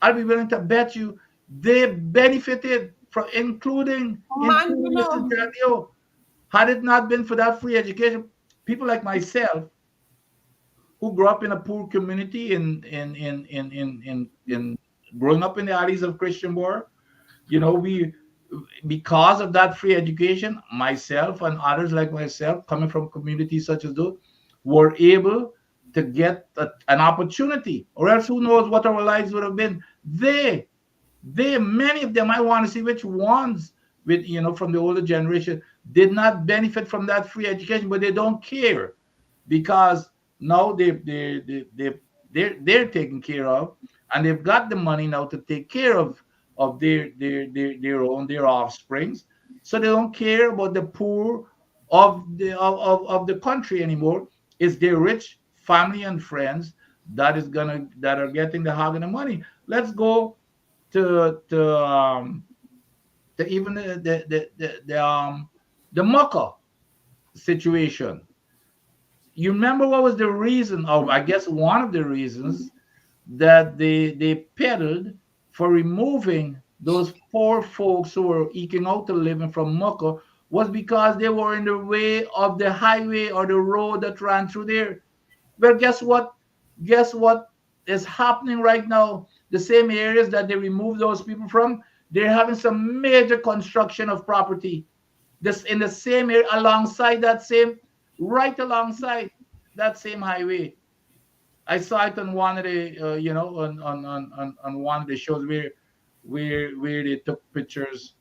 I'll be willing to bet you, they benefited from, including Mr. Jagio. Had it not been for that free education, people like myself, who grew up in a poor community in growing up in the alleys of Christianborg, we, because of that free education, myself and others like myself coming from communities such as those, were able to get an opportunity, or else who knows what our lives would have been. Many of them, I want to see which ones from the older generation did not benefit from that free education, but they don't care because now they're taken care of, and they've got the money now to take care of their offsprings. So they don't care about the poor of the country anymore. It's their rich family and friends that are getting the hog and the money. Let's go to even the Mucka situation. You remember what was the reason, or I guess one of the reasons, that they peddled for removing those poor folks who were eking out a living from Mucka, was because they were in the way of the highway or the road that ran through there. Well, guess what? Guess what is happening right now? the same areas that they removed those people from, they're having some major construction of property. This in the same area, alongside that same, right alongside that same highway. I saw it on one of the, on one of the shows where they took pictures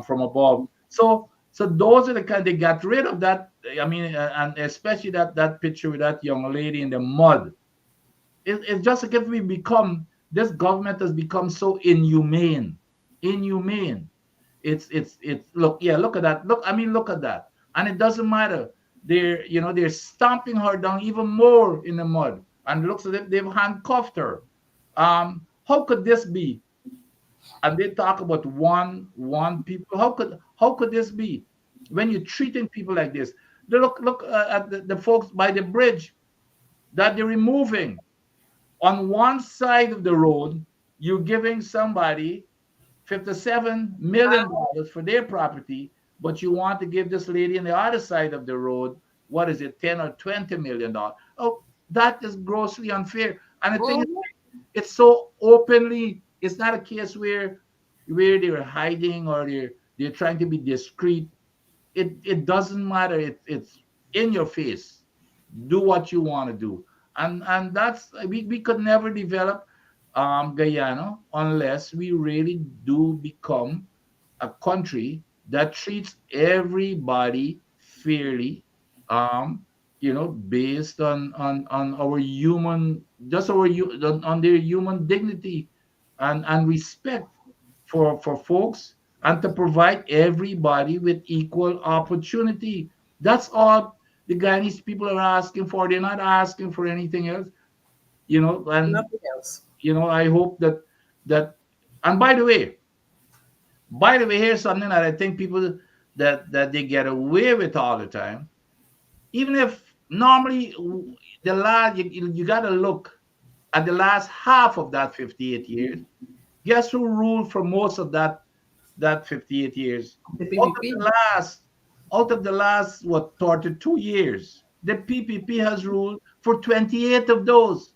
from above. So those are the kind they got rid of that. I mean, and especially that picture with that young lady in the mud. It's just like if we become this government has become so inhumane, inhumane. It's look, yeah, look at that. Look, I mean, look at that. And it doesn't matter. They're stomping her down even more in the mud. And it looks as if they've handcuffed her. How could this be? And they talk about one people. How could this be? When you're treating people like this, look at the folks by the bridge that they're removing. On one side of the road, you're giving somebody $57 million for their property, but you want to give this lady on the other side of the road, what is it, 10 or $20 million? Oh, that is grossly unfair. And the thing is, Mhm. it's so openly. It's not a case where they're hiding or they're trying to be discreet. It doesn't matter. It's in your face. Do what you want to do, and that's we could never develop Guyana unless we really do become a country that treats everybody fairly, based on our human, just on their human dignity and respect for folks, and to provide everybody with equal opportunity. That's all the Guyanese people are asking for. They're not asking for anything else, and Nothing else. I hope that and by the way, here's something that I think people that they get away with all the time. Even if normally the last you got to look at the last half of that 58 years. Guess who ruled for most of that 58 years? The Out of the PPP. last out of the last what 32 years, the PPP has ruled for 28 of those.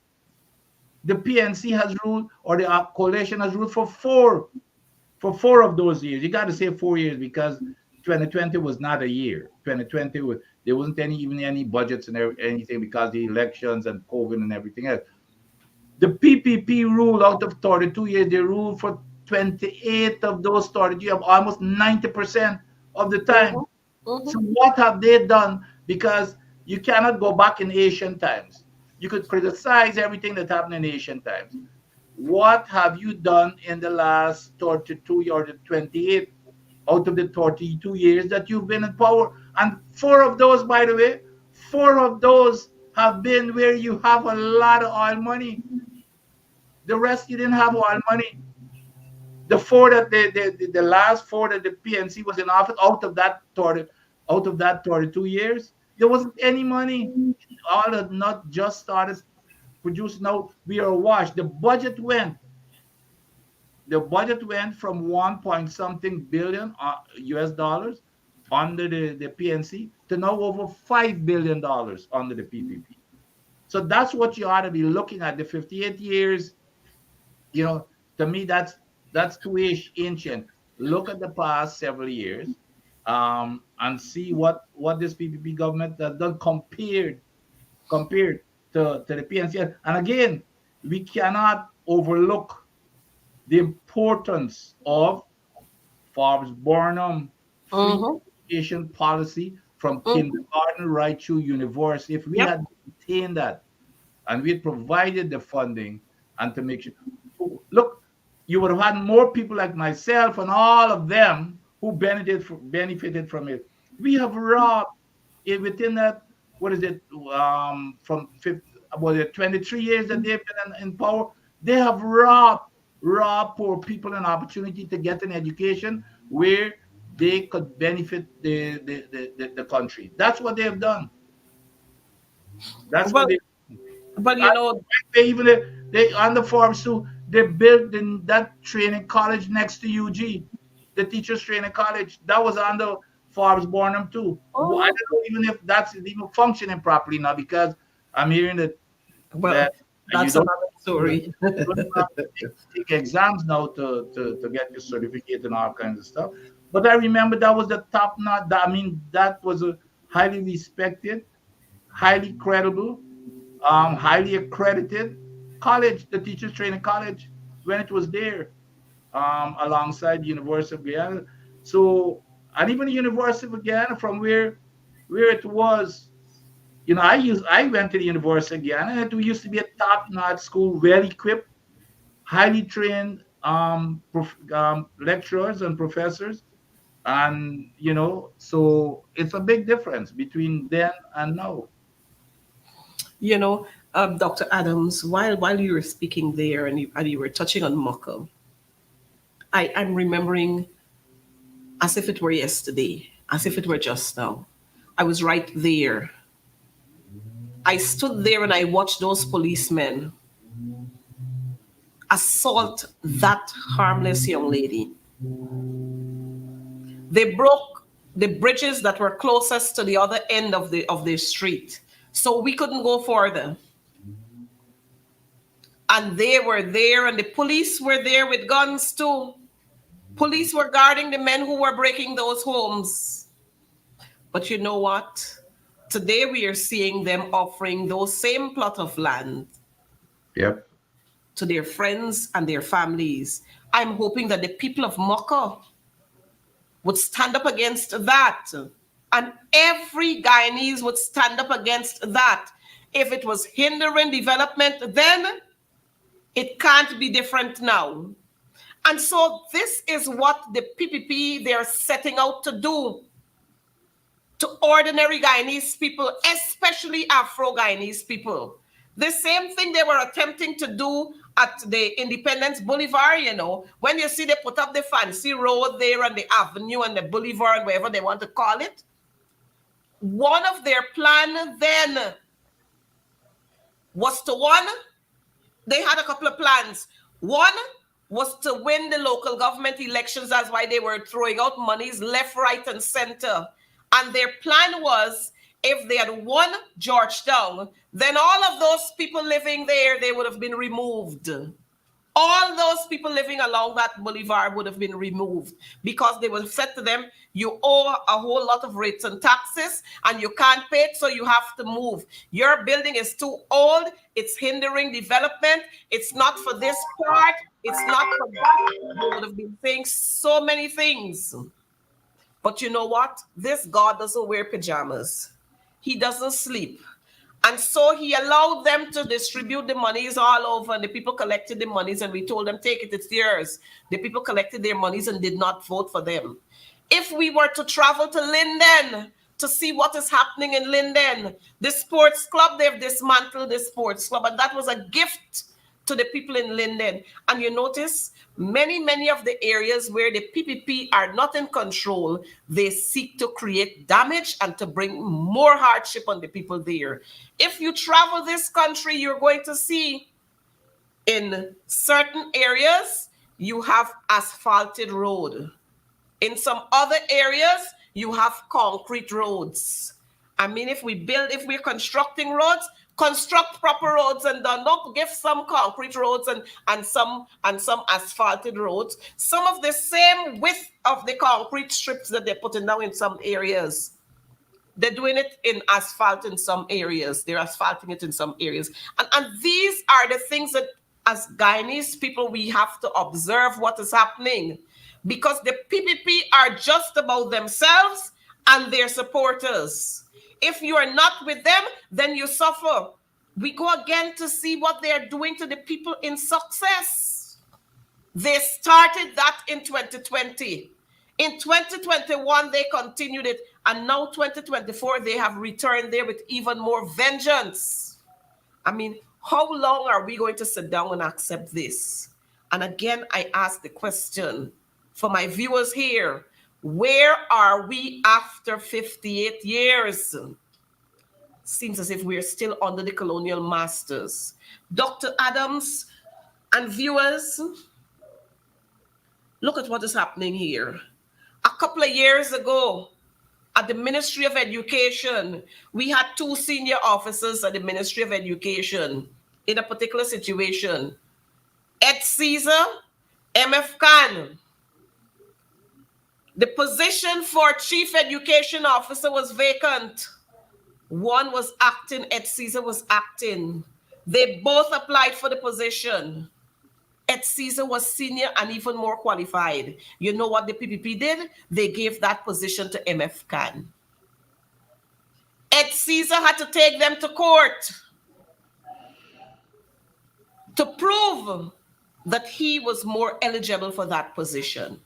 The PNC has ruled, or the coalition has ruled for four of those years. You got to say 4 years because 2020 was not a year. 2020 was, there wasn't even any budgets and anything because the elections and COVID and everything else. The PPP rule out of 32 years, they ruled for 28 of those 32. You have almost 90% of the time. Mm-hmm. So Mm-hmm. what have they done? Because you cannot go back in ancient times. You could criticize everything that happened in ancient times. What have you done in the last 32 or the 28 out of the 32 years that you've been in power? And four of those, by the way, four of those have been where you have a lot of oil money. The rest you didn't have oil money. The four that the last four that the PNC was in office, out of that 32 years, there wasn't any money. All had not just started producing. Now we are washed. The budget went from 1 point something billion US dollars under the PNC to now over $5 billion under the PPP. So that's what you ought to be looking at. The 58 years, you know, to me, that's too ancient. Look at the past several years, and see what this PPP government has done compared to the PNC. And again, we cannot overlook the importance of Forbes Burnham free Mm-hmm. education policy from Mm-hmm. kindergarten right through university. If we Yep. had maintained that and we had provided the funding and to make sure, look, you would have had more people like myself and all of them who benefited from it. We have robbed it within that. What is it? From about the 23 years that they've been in power, they have robbed poor people an opportunity to get an education where they could benefit the country. That's what they have done. That's what But they. but And they even they on the farms too. They built that training college next to UG, the teachers training college. That was under Forbes Burnham too. I Mhm. don't know even if that's even functioning properly now because I'm hearing that Well, you that's don't another. story. You don't have to take exams now to get your certificate and all kinds of stuff. But I remember that was the top notch. I mean, that was a highly respected, highly credible, highly accredited college, the teachers training college, when it was there, alongside the University of Guyana. So, and even the University of Guyana, from where it was, I went to the University of Guyana, and it used to be a top-notch school, well equipped, highly trained lecturers and professors, and so it's a big difference between then and now. You know, Dr. Adams, while you were speaking there and you were touching on Moko, I'm remembering as if it were yesterday, as if it were just now. I was right there. I stood there and I watched those policemen assault that harmless young lady. They broke the bridges that were closest to the other end of the street, so we couldn't go further. And they were there, and the police were there with guns too. Police were guarding the men who were breaking those homes. But you know what? Today we are seeing them offering those same plot of land Yep. to their friends and their families. I'm hoping that the people of Mocha would stand up against that. And every Guyanese would stand up against that. If it was hindering development, then it can't be different now. And so this is what the PPP, they're setting out to do to ordinary Guyanese people, especially Afro-Guyanese people. The same thing they were attempting to do at the Independence Boulevard, when you see they put up the fancy road there and the avenue and the boulevard and whatever they want to call it. One of their plan then was to, they had a couple of plans. One was to win the local government elections. That's why they were throwing out monies left, right, and center. And their plan was, if they had won Georgetown, then all of those people living there, they would have been removed. All those people living along that boulevard would have been removed because they will said to them, you owe a whole lot of rates and taxes and you can't pay it, so you have to move. Your building is too old. It's hindering development. It's not for this part. It's not for that. They would have been saying so many things. But you know what? This God doesn't wear pajamas. He doesn't sleep. And so he allowed them to distribute the monies all over, and the people collected the monies, and we told them, take it, it's yours. The people collected their monies and did not vote for them. If we were to travel to Linden to see what is happening in Linden, the sports club, they've dismantled the sports club, and that was a gift to the people in Linden. And you notice many of the areas where the PPP are not in control, they seek to create damage and to bring more hardship on the people there. If you travel this country, you're going to see in certain areas, you have asphalted road. In some other areas, you have concrete roads. I mean, if we're constructing roads, construct proper roads and don't give some concrete roads and some asphalted roads. Some of the same width of the concrete strips that they're putting down in some areas. They're doing it in asphalt in some areas. They're asphalting it in some areas. And these are the things that as Guyanese people, we have to observe what is happening. Because the PPP are just about themselves and their supporters. If you are not with them, then you suffer. We go again to see what they are doing to the people in success. They started that in 2020. In 2021, they continued it. And now 2024, they have returned there with even more vengeance. I mean, how long are we going to sit down and accept this? And again, I ask the question for my viewers here. Where are we after 58 years? Seems as if we're still under the colonial masters. Dr. Adams and viewers, look at what is happening here. A couple of years ago, at the Ministry of Education, we had two senior officers at the Ministry of Education in a particular situation. Ed Caesar, MF Khan. The position for chief education officer was vacant. One was acting, Ed Caesar was acting. They both applied for the position. Ed Caesar was senior and even more qualified. You know what the PPP did? They gave that position to MF Khan. Ed Caesar had to take them to court to prove that he was more eligible for that position.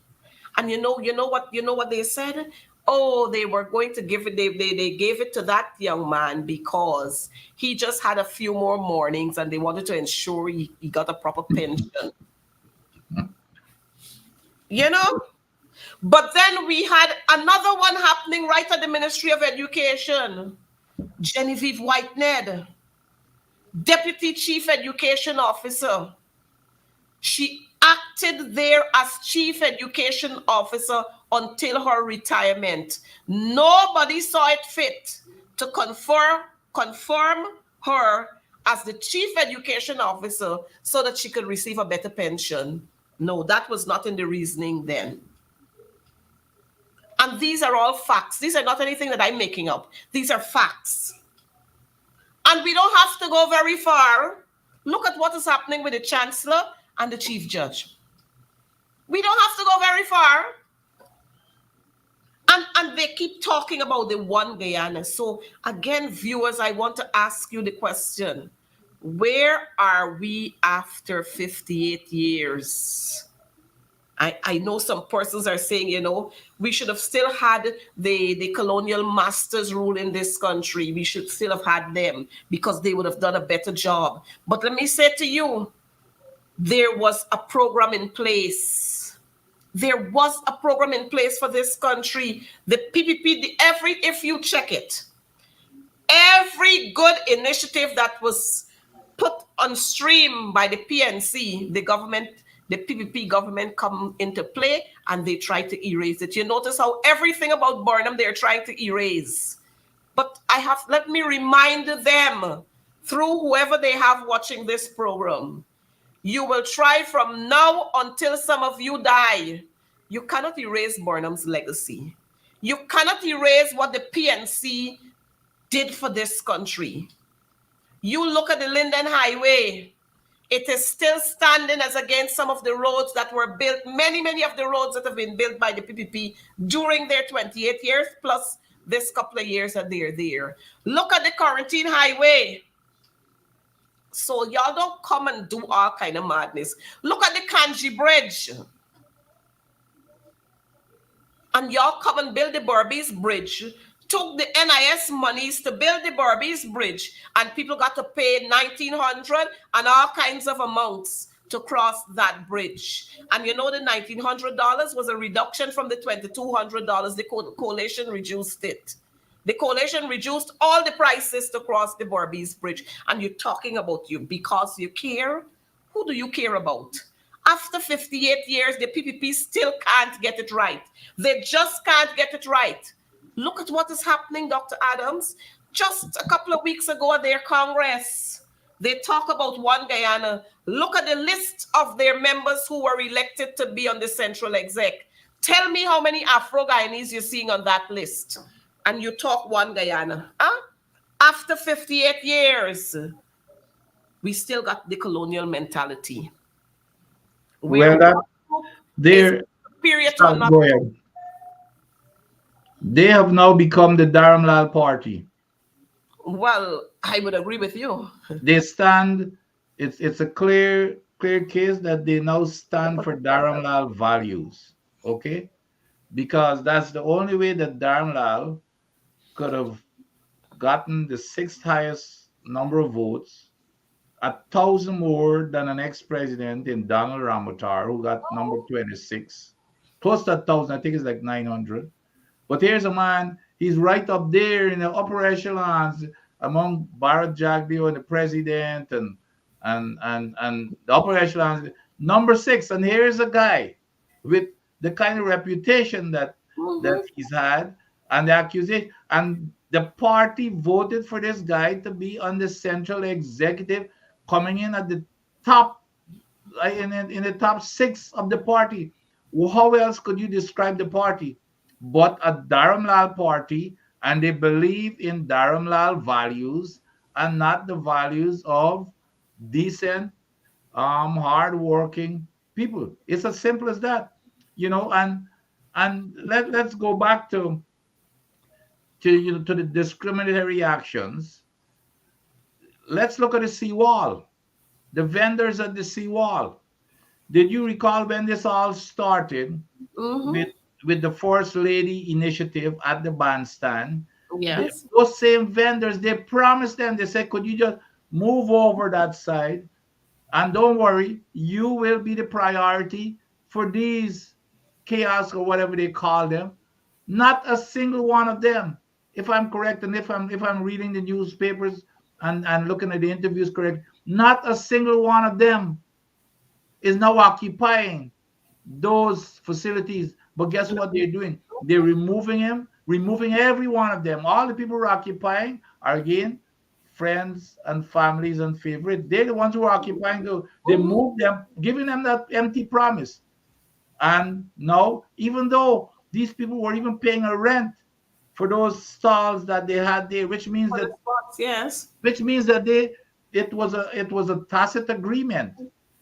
And you know what they said? Oh, they were going to give it, they gave it to that young man because he just had a few more mornings and they wanted to ensure he got a proper pension. You know? But then we had another one happening right at the Ministry of Education. Genevieve Whitened, Deputy Chief Education Officer. She acted there as Chief Education Officer until her retirement. Nobody saw it fit to confirm her as the Chief Education Officer so that she could receive a better pension. No, that was not in the reasoning then. And these are all facts. These are not anything that I'm making up. These are facts. And we don't have to go very far. Look at what is happening with the Chancellor and the Chief Judge. We don't have to go very far. And they keep talking about the one Guyana. So again, viewers, I want to ask you the question. Where are we after 58 years? I know some persons are saying, we should have still had the colonial masters rule in this country. We should still have had them because they would have done a better job. But let me say to you, there was a program in place. There was a program in place for this country. The PPP, if you check it, every good initiative that was put on stream by the PNC, the PPP government come into play and they try to erase it. You notice how everything about Burnham they're trying to erase. But let me remind them through whoever they have watching this program. You will try from now until some of you die. You cannot erase Burnham's legacy. You cannot erase what the PNC did for this country. You look at the Linden Highway. It is still standing as against some of the roads that were built, many of the roads that have been built by the PPP during their 28 years, plus this couple of years that they're there. Look at the Quarantine Highway. So y'all don't come and do all kind of madness. Look at the Kanji Bridge. And y'all come and build the Berbice Bridge. Took the NIS monies to build the Berbice Bridge, and people got to pay $1,900 and all kinds of amounts to cross that bridge. And the $1,900 was a reduction from the $2,200. The coalition reduced it. The coalition reduced all the prices to cross the Berbice Bridge. And you're talking about you because you care? Who do you care about? After 58 years, the PPP still can't get it right. They just can't get it right. Look at what is happening, Dr. Adams. Just a couple of weeks ago at their Congress, they talk about one Guyana. Look at the list of their members who were elected to be on the central exec. Tell me how many Afro-Guyanese you're seeing on that list. And you talk one Guyana. Huh? After 58 years, we still got the colonial mentality. They have now become the Dharamlal party. Well, I would agree with you. They stand. It's a clear case that they now stand for Dharamlal values. Okay, because that's the only way that Dharamlal could have gotten the 6th highest number of votes, 1,000 more than an ex-president in Donald Ramotar, who got number 26, close to 1,000. I think it's like 900. But here's a man, he's right up there in the upper echelons among Bharat Jagdeo and the president and the upper echelons, number 6. And here's a guy with the kind of reputation that he's had and the accusation. And the party voted for this guy to be on the central executive coming in at the top, in the top six of the party. How else could you describe the party but a Dharamlal party? And they believe in Dharamlal values and not the values of decent, hardworking people. It's as simple as that, And let's go back to the discriminatory actions. Let's look at the seawall, the vendors at the seawall. Did you recall when this all started Mm-hmm. with with the First Lady initiative at the bandstand? Yes. Those same vendors, they promised them, they said, could you just move over that side? And don't worry, you will be the priority for these chaos or whatever they call them. Not a single one of them, if I'm correct, and if I'm reading the newspapers and looking at the interviews correct, not a single one of them is now occupying those facilities. But guess what they're doing? They're removing every one of them. All the people who are occupying are again friends and families and favorites. They're the ones who are occupying. They Mm-hmm. move them, giving them that empty promise. And now, even though these people were even paying a rent for those stalls that they had there, For the spots, yes. which means that it was a tacit agreement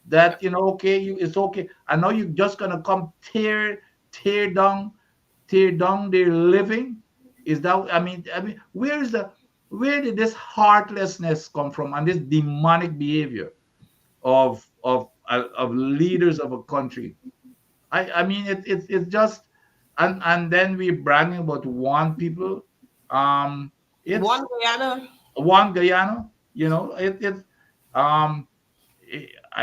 that, okay, it's okay, and now you're just gonna come tear down tear down their living. Is that, I mean, where did this heartlessness come from, and this demonic behavior of leaders of a country? I mean, it's just, and then we bragging about one people. It's One Guyana. one Guyana. Um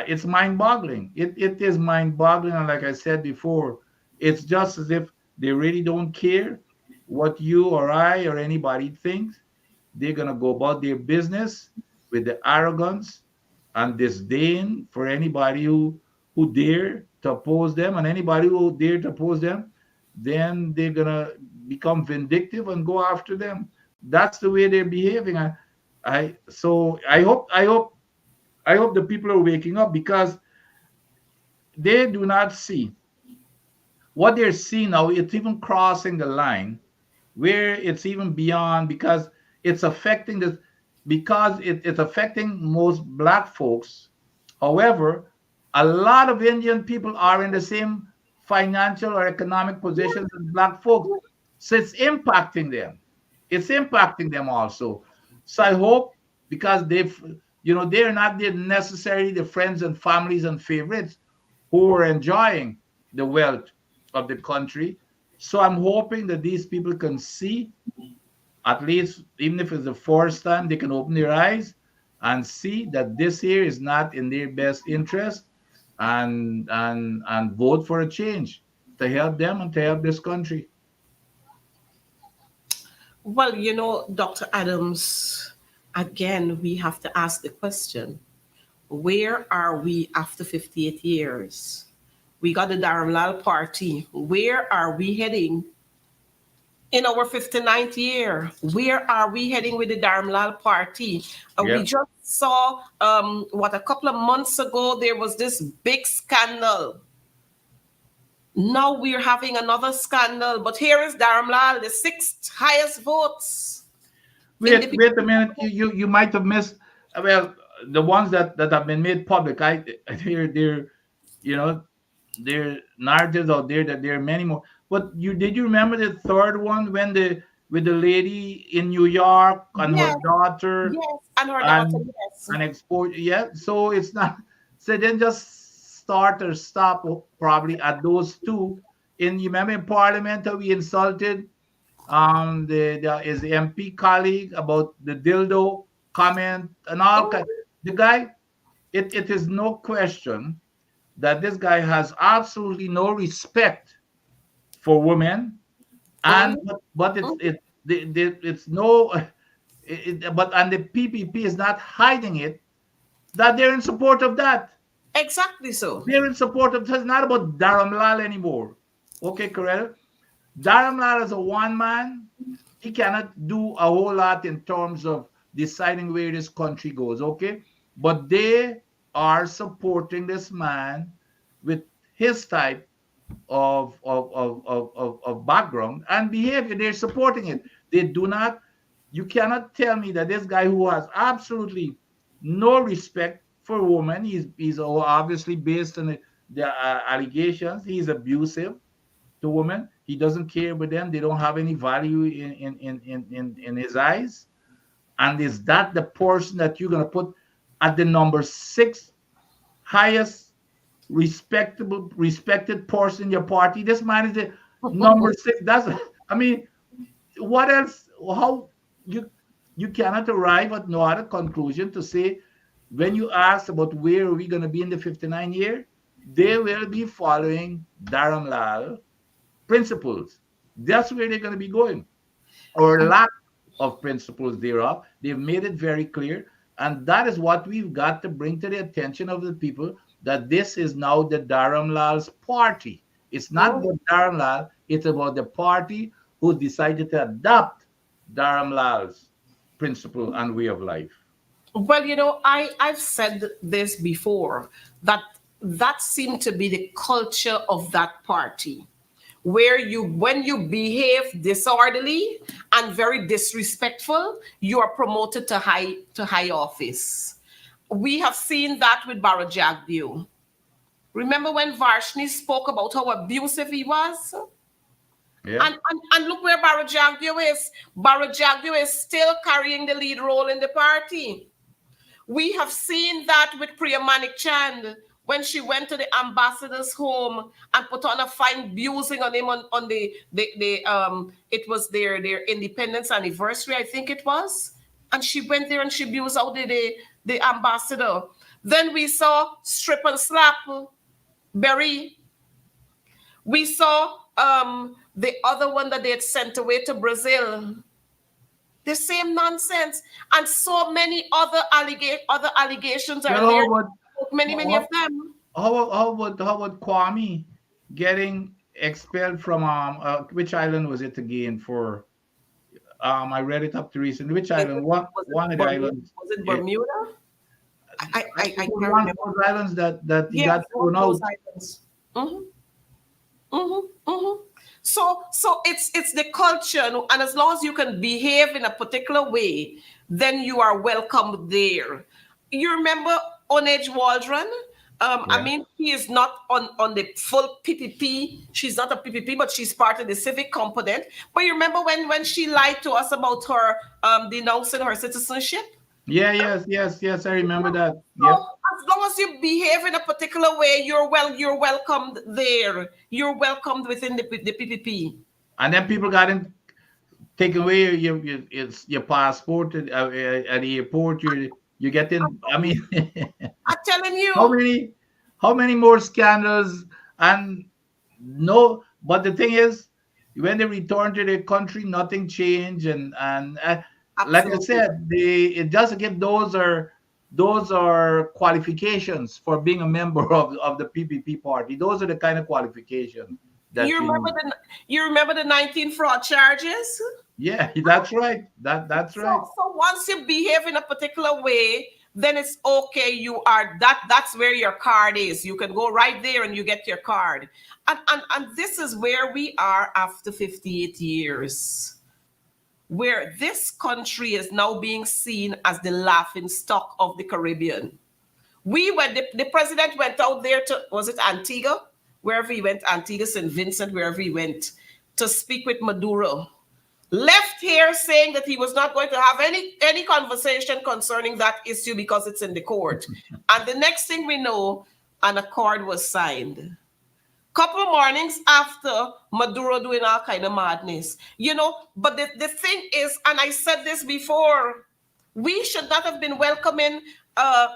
it's mind-boggling. It is mind-boggling, and like I said before, it's just as if they really don't care what you or I or anybody thinks. They're gonna go about their business with the arrogance and disdain for anybody who dare to oppose them, and anybody who dare to oppose them, then they're gonna become vindictive and go after them. That's the way they're behaving. I hope the people are waking up, because they do not see what they're seeing now. It's even crossing the line where it's even beyond, because it's affecting this, because it's affecting most black folks. However, a lot of Indian people are in the same financial or economic positions as black folks. So it's impacting them. It's impacting them also. So I hope, because they're not necessarily the friends and families and favorites who are enjoying the wealth of the country. So I'm hoping that these people can see, at least, even if it's the first time, they can open their eyes and see that this here is not in their best interest, and vote for a change to help them and to help this country. Well, Dr. Adams, again, we have to ask the question, where are we after 58 years? We got the Dharamlal party. Where are we heading in our 59th year? Where are we heading with the Dharamlal party? We Yeah. just saw, a couple of months ago, there was this big scandal. Now we're having another scandal, but here is Dharamlal, the sixth highest votes in the Wait a minute. You might have missed. Well, the ones that have been made public. They're you know there are narratives out there that there are many more. But did you remember the third one, when the with the lady in New York and her yes, daughter, yes, and her daughter, and yes. export? Yeah. So it's not. So then just start or stop probably at those two. You remember in Parliament how we insulted the MP colleague about the dildo comment and all kind. Mhm, The guy, it is no question that this guy has absolutely no respect for women, and mhm, but it's mhm. it's no but, and the PPP is not hiding it, that they're in support of that. Exactly so. They're in support of. It's not about Dharamlal anymore. Okay, Coretta? Dharamlal is a one man. He cannot do a whole lot in terms of deciding where this country goes. Okay, but they are supporting this man with his type of background and behavior. They're supporting it. They do not, you cannot tell me that this guy who has absolutely no respect for women, he's obviously based on the allegations, he's abusive to women. He doesn't care about them. They don't have any value in his eyes. And is that the person that you're going to put at the number six highest respected person in your party? This man is the number six. That's, I mean, what else? How you cannot arrive at no other conclusion to say when you ask about where are we going to be in the 59 year, they will be following Dharam Lal principles. That's where they're going to be going, or lack of principles thereof. They've made it very clear. And that is what we've got to bring to the attention of the people, that this is now the Dharam Lal's party. It's not about Dharam Lal, it's about the party who decided to adopt Dharam Lal's principle and way of life. Well, I've said this before, that seemed to be the culture of that party, where when you behave disorderly and very disrespectful, you are promoted to high office. We have seen that with Barra Jagdeo. Remember when Varshni spoke about how abusive he was? Yeah. And look where Barra Jagdeo is. Barra Jagdeo is still carrying the lead role in the party. We have seen that with Priya Manik Chand when she went to the ambassador's home and put on a fine abusing on him on the it was their independence anniversary, I think it was. And she went there and she abused out the ambassador. Then we saw strip and slap Berry. We saw the other one that they had sent away to Brazil. The same nonsense. And so many other allegations are there. Many of them. How about Kwame getting expelled from which island was it again? For I read it up to recently. Which island? One of the islands. Was it Bermuda? I can't one remember. of those islands that he got thrown out. So it's the culture, and as long as you can behave in a particular way, then you are welcome there. You remember Onage Waldron? I mean, he is not on the full PPP. She's not a PPP, but she's part of the civic component. But you remember when she lied to us about her denouncing her citizenship? Yes. I remember that. So as long as you behave in a particular way, you're welcomed there. You're welcomed within the PPP. And then people got in, take away your passport at the airport. You get in. I mean, I'm telling you. How many more scandals? And no, but the thing is, when they return to their country, nothing changed. And like I said, it doesn't give those are qualifications for being a member of the PPP party. Those are the kind of qualifications that you remember the 19 fraud charges? Yeah, that's right. That's right. So once you behave in a particular way, then it's okay. You are that's where your card is. You can go right there and you get your card. And this is where we are after 58 years, where this country is now being seen as the laughing stock of the Caribbean. The president went out there was it Antigua? Wherever he went, Antigua, St. Vincent, wherever he went, to speak with Maduro. Left here saying that he was not going to have any conversation concerning that issue because it's in the court. And the next thing we know, an accord was signed. Couple of mornings after, Maduro doing all kind of madness. But the thing is, and I said this before, we should not have been welcoming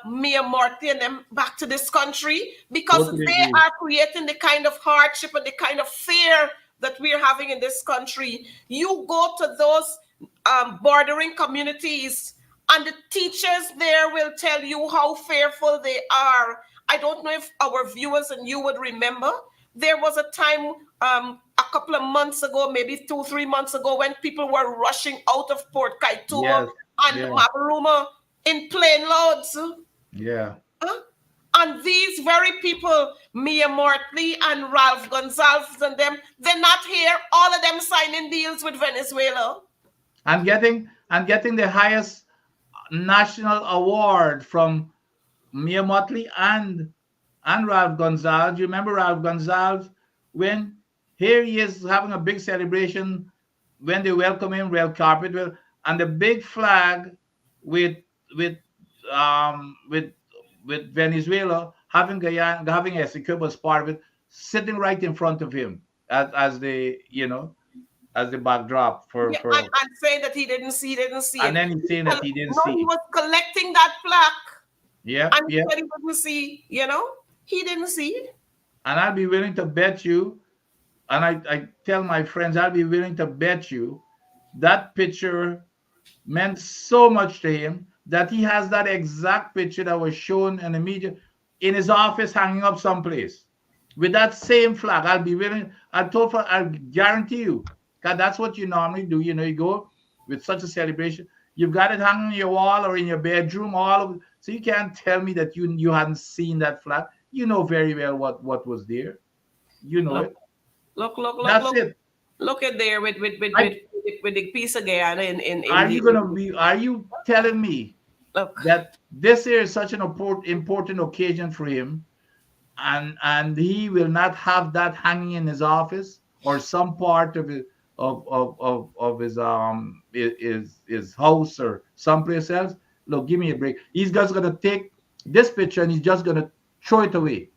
Mia Morty and them back to this country because they are creating the kind of hardship and the kind of fear that we're having in this country. You go to those bordering communities and the teachers there will tell you how fearful they are. I don't know if our viewers and you would remember, there was a time a couple of months ago, maybe 2-3 months ago, when people were rushing out of Port Kaituma and Mabaruma in plane loads. Yeah. Huh? And these very people, Mia Mortley and Ralph Gonsalves and them, they're not here. All of them signing deals with Venezuela. And getting the highest national award from Mia Motley and Ralph Gonzalez. You remember Ralph Gonzalez when here he is having a big celebration when they welcome him, red carpet, and the big flag with with with Venezuela having Guyana, having Essequibo as part of it, sitting right in front of him as the as the backdrop Yeah, for and saying that he didn't see and it. then he's saying that he didn't No, he see. was collecting that plaque, Yep, and he yep. said he didn't see. He didn't see it. And I'll be willing to bet you, and I tell my friends, I'll be willing to bet you that picture meant so much to him that he has that exact picture that was shown in the media in his office hanging up someplace with that same flag. I'll be willing, I'll guarantee you, because that's what you normally do. You go with such a celebration, you've got it hanging on your wall or in your bedroom, so you can't tell me that you hadn't seen that flag. You know very well what was there. You know Look, it. look, look, look, That's look. it. Look at there I with the piece of Guyana in Are the you gonna be? Are you telling me look. that this year is such an important occasion for him, and he will not have that hanging in his office or some part of his of his his house or someplace else? Look, give me a break. He's just gonna take this picture and he's just gonna throw it away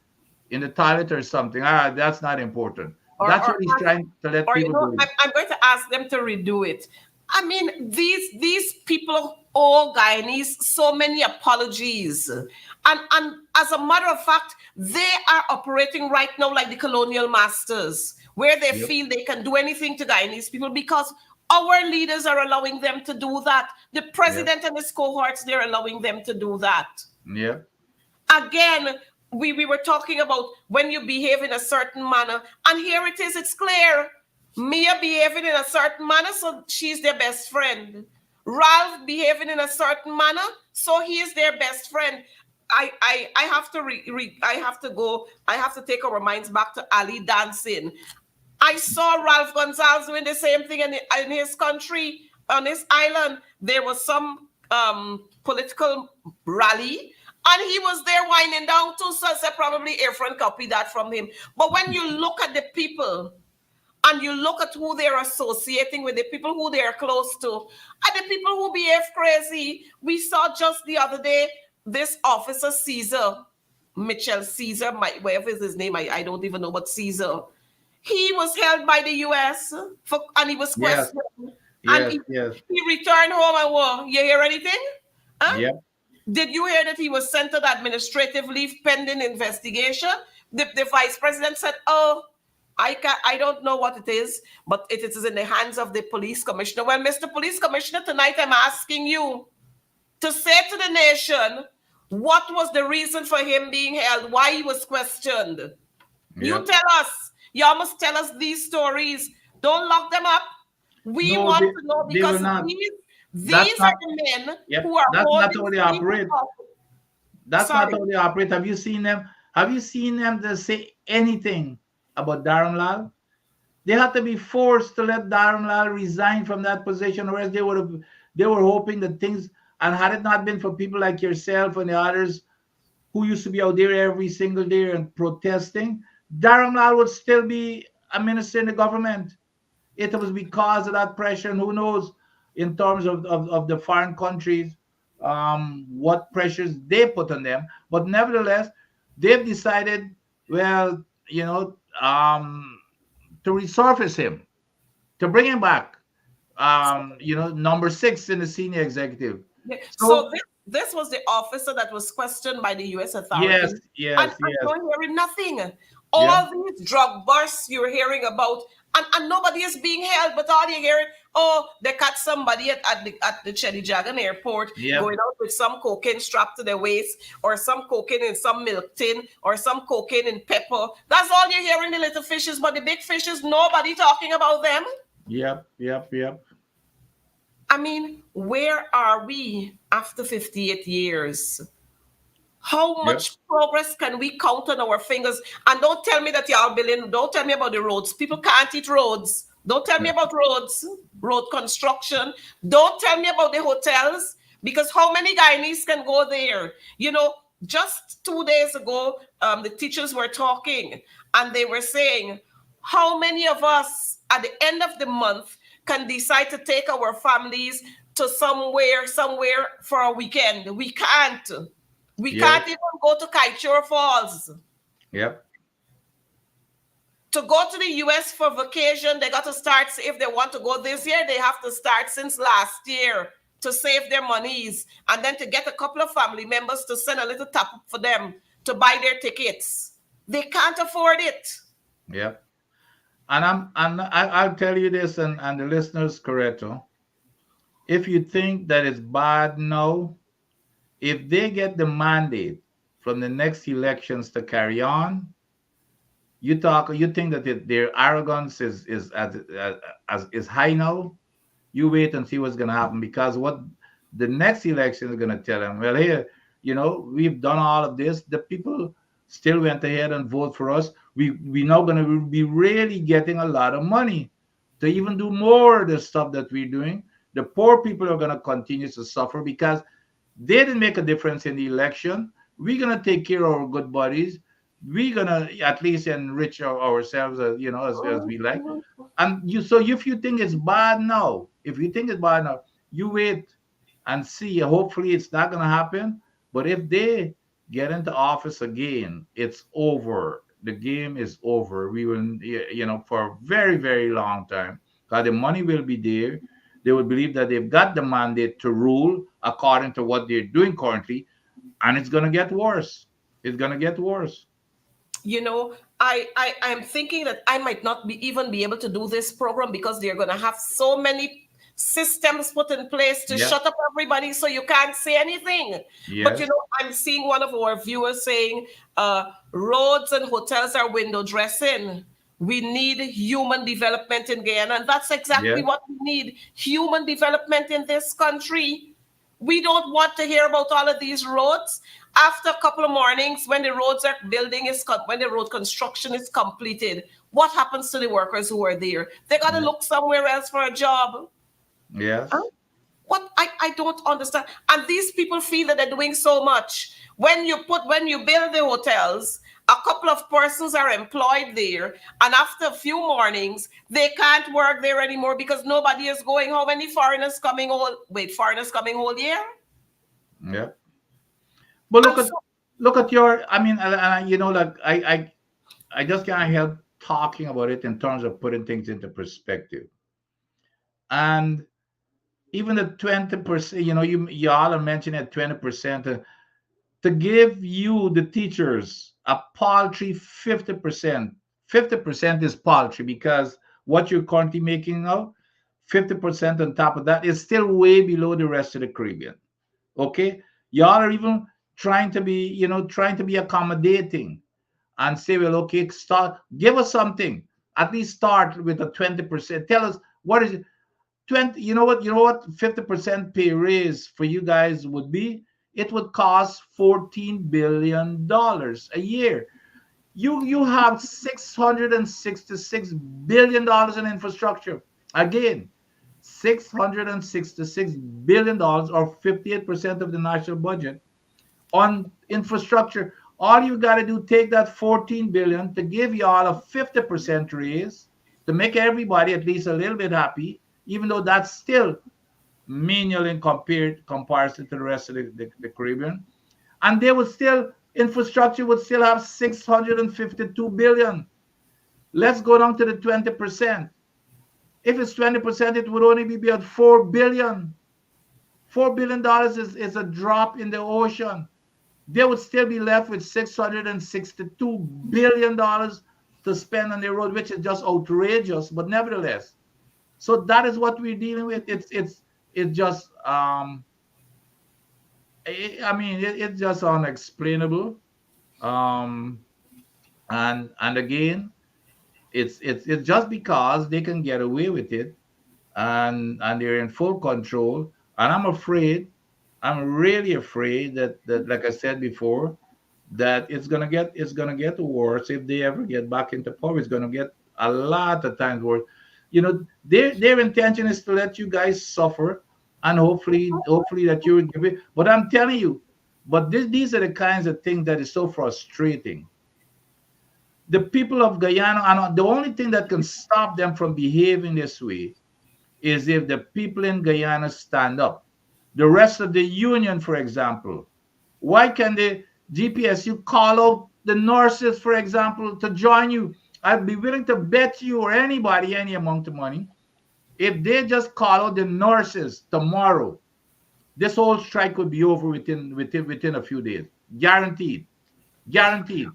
in the toilet or something. That's not important. or That's or what he's trying to let or people believe. I'm going to ask them to redo it. I mean, these people, all Guyanese, so many apologies, and as a matter of fact, they are operating right now like the colonial masters, where they Yep. feel they can do anything to Guyanese people because our leaders are allowing them to do that. The Yep. president and his cohorts, they're allowing them to do that. Yep. Again, we were talking about when you behave in a certain manner, and here it is, it's clear. Mia behaving in a certain manner, so she's their best friend. Ralph behaving in a certain manner, so he is their best friend. I have to I have to go. I have to take our minds back to Ali dancing. I saw Ralph Gonzalez doing the same thing in his country, on his island. There was some political rally, and he was there winding down too. So I probably Efren copied that from him. But when you look at the people and you look at who they're associating with, the people who they're close to, and the people who behave crazy, we saw just the other day this officer Caesar, Mitchell Caesar, whatever is his name, I don't even know, but Caesar. He was held by the US and he was Yes. questioned. And Yes. Yes. he returned home and what? You hear anything? Huh? Yep. Did you hear that he was sent on administrative leave pending investigation? The vice president said, "Oh, I don't know what it is, but it is in the hands of the police commissioner." Well, Mr. Police Commissioner, tonight I'm asking you to say to the nation what was the reason for him being held, why he was questioned. You Yep. tell us. You must tell us these stories. Don't lock them up. We No, want to know they will because not. these That's are not. the men Yep. who are That's not holding how they people operate. up. That's not Sorry. how they operate. Have you seen them? Have you seen them to say anything about Dharam Lal? They had to be forced to let Dharam Lal resign from that position, or else they would have. They were hoping that things. And had it not been for people like yourself and the others who used to be out there every single day and protesting, Dharam Lal would still be a minister in the government. It was because of that pressure, and who knows, in terms of the foreign countries, what pressures they put on them. But nevertheless, they've decided, well, to resurface him, to bring him back, number six in the senior executive. Yeah. So So this was the officer that was questioned by the U.S. yes, authorities, and yes, yes, you're hearing nothing. yeah, All these drug busts you're hearing about, and nobody is being held, but all you're hearing, oh, they caught somebody at the Chelly Jagan airport yeah, going out with some cocaine strapped to their waist, or some cocaine in some milk tin, or some cocaine in pepper. That's all you're hearing, the little fishes, but the big fishes, nobody talking about them. yep, yep, yep. I mean, where are we after 58 years? How Yep. much progress can we count on our fingers? And don't tell me that y'all building, don't tell me about the roads. People can't eat roads. Don't tell me about roads, road construction. Don't tell me about the hotels, because how many Guyanese can go there? Just 2 days ago, the teachers were talking and they were saying, how many of us at the end of the month can decide to take our families to somewhere for a weekend? We can't. We can't Yes. even go to Kaichur Falls. Yep. To go to the US for vacation, they got to start, if they want to go this year, they have to start since last year to save their monies. And then to get a couple of family members to send a little top up for them to buy their tickets. They can't afford it. Yep. I'll tell you this, and the listeners, Corretto. If you think that it's bad now, if they get the mandate from the next elections to carry on, you think that their arrogance is as is high now. You wait and see what's going to happen, because what the next election is going to tell them, well, here, we've done all of this, the people still went ahead and vote for us. We now going to be really getting a lot of money to even do more of the stuff that we're doing. The poor people are going to continue to suffer because they didn't make a difference in the election. We're going to take care of our good buddies. We're going to at least enrich ourselves, as we like. And so if you think it's bad now, you wait and see. Hopefully it's not going to happen. But if they get into office again, it's over. The game is over. We will, for a very, very long time, because the money will be there. They will believe that they've got the mandate to rule according to what they're doing currently, and it's going to get worse. It's going to get worse. I'm thinking that I might not even be able to do this program because they're going to have so many systems put in place to Yeah. shut up everybody so you can't say anything. But Yes. I'm seeing one of our viewers saying roads and hotels are window dressing. We need human development in Guyana, and that's exactly Yes. what we need: human development in this country. We don't want to hear about all of these roads. After a couple of mornings, when the when the road construction is completed, what happens to the workers who are there? They got to Yeah. look somewhere else for a job. Huh? Yes. What I don't understand. And these people feel that they're doing so much. When you build the hotels, a couple of persons are employed there, and after a few mornings, they can't work there anymore because nobody is going. How many foreigners coming foreigners coming whole year? Yeah. But And so look at your. I mean, like I just can't help talking about it in terms of putting things into perspective. And even the 20%, y'all are mentioning at 20%, to give you the teachers a paltry 50%. 50% is paltry because what you're currently making now, 50% on top of that is still way below the rest of the Caribbean. Okay, y'all are even trying to be accommodating and say, well, okay, start, give us something, at least start with a 20%. Tell us what is it. 20, you know what 50% pay raise for you guys would be. It would cost $14 billion a year. You have $666 billion in infrastructure. Again, $666 billion, or 58% of the national budget, on infrastructure. All you got to do, take that 14 billion to give y'all a 50% raise to make everybody at least a little bit happy, even though that's still menial in comparison to the rest of the Caribbean. And they would still, infrastructure would still have 652 billion. Let's go down to the 20%. If it's 20%, it would only be at 4 billion. $4 billion is a drop in the ocean. They would still be left with $662 billion to spend on the road, which is just outrageous. But nevertheless, so that is what we're dealing with. It's just it's just unexplainable. Um, and again, it's just because they can get away with it, and they're in full control. And I'm afraid I'm really afraid that like I said before, that it's gonna get worse if they ever get back into power. It's gonna get a lot of times worse. Their intention is to let you guys suffer, and hopefully that you will give it. But I'm telling you, these are the kinds of things that is so frustrating. The people of Guyana, and the only thing that can stop them from behaving this way is if the people in Guyana stand up. The rest of the union, for example, why can the GPSU call out the nurses, for example, to join you? I'd be willing to bet you or anybody any amount of money. If they just call out the nurses tomorrow, this whole strike would be over within a few days. Guaranteed. Guaranteed.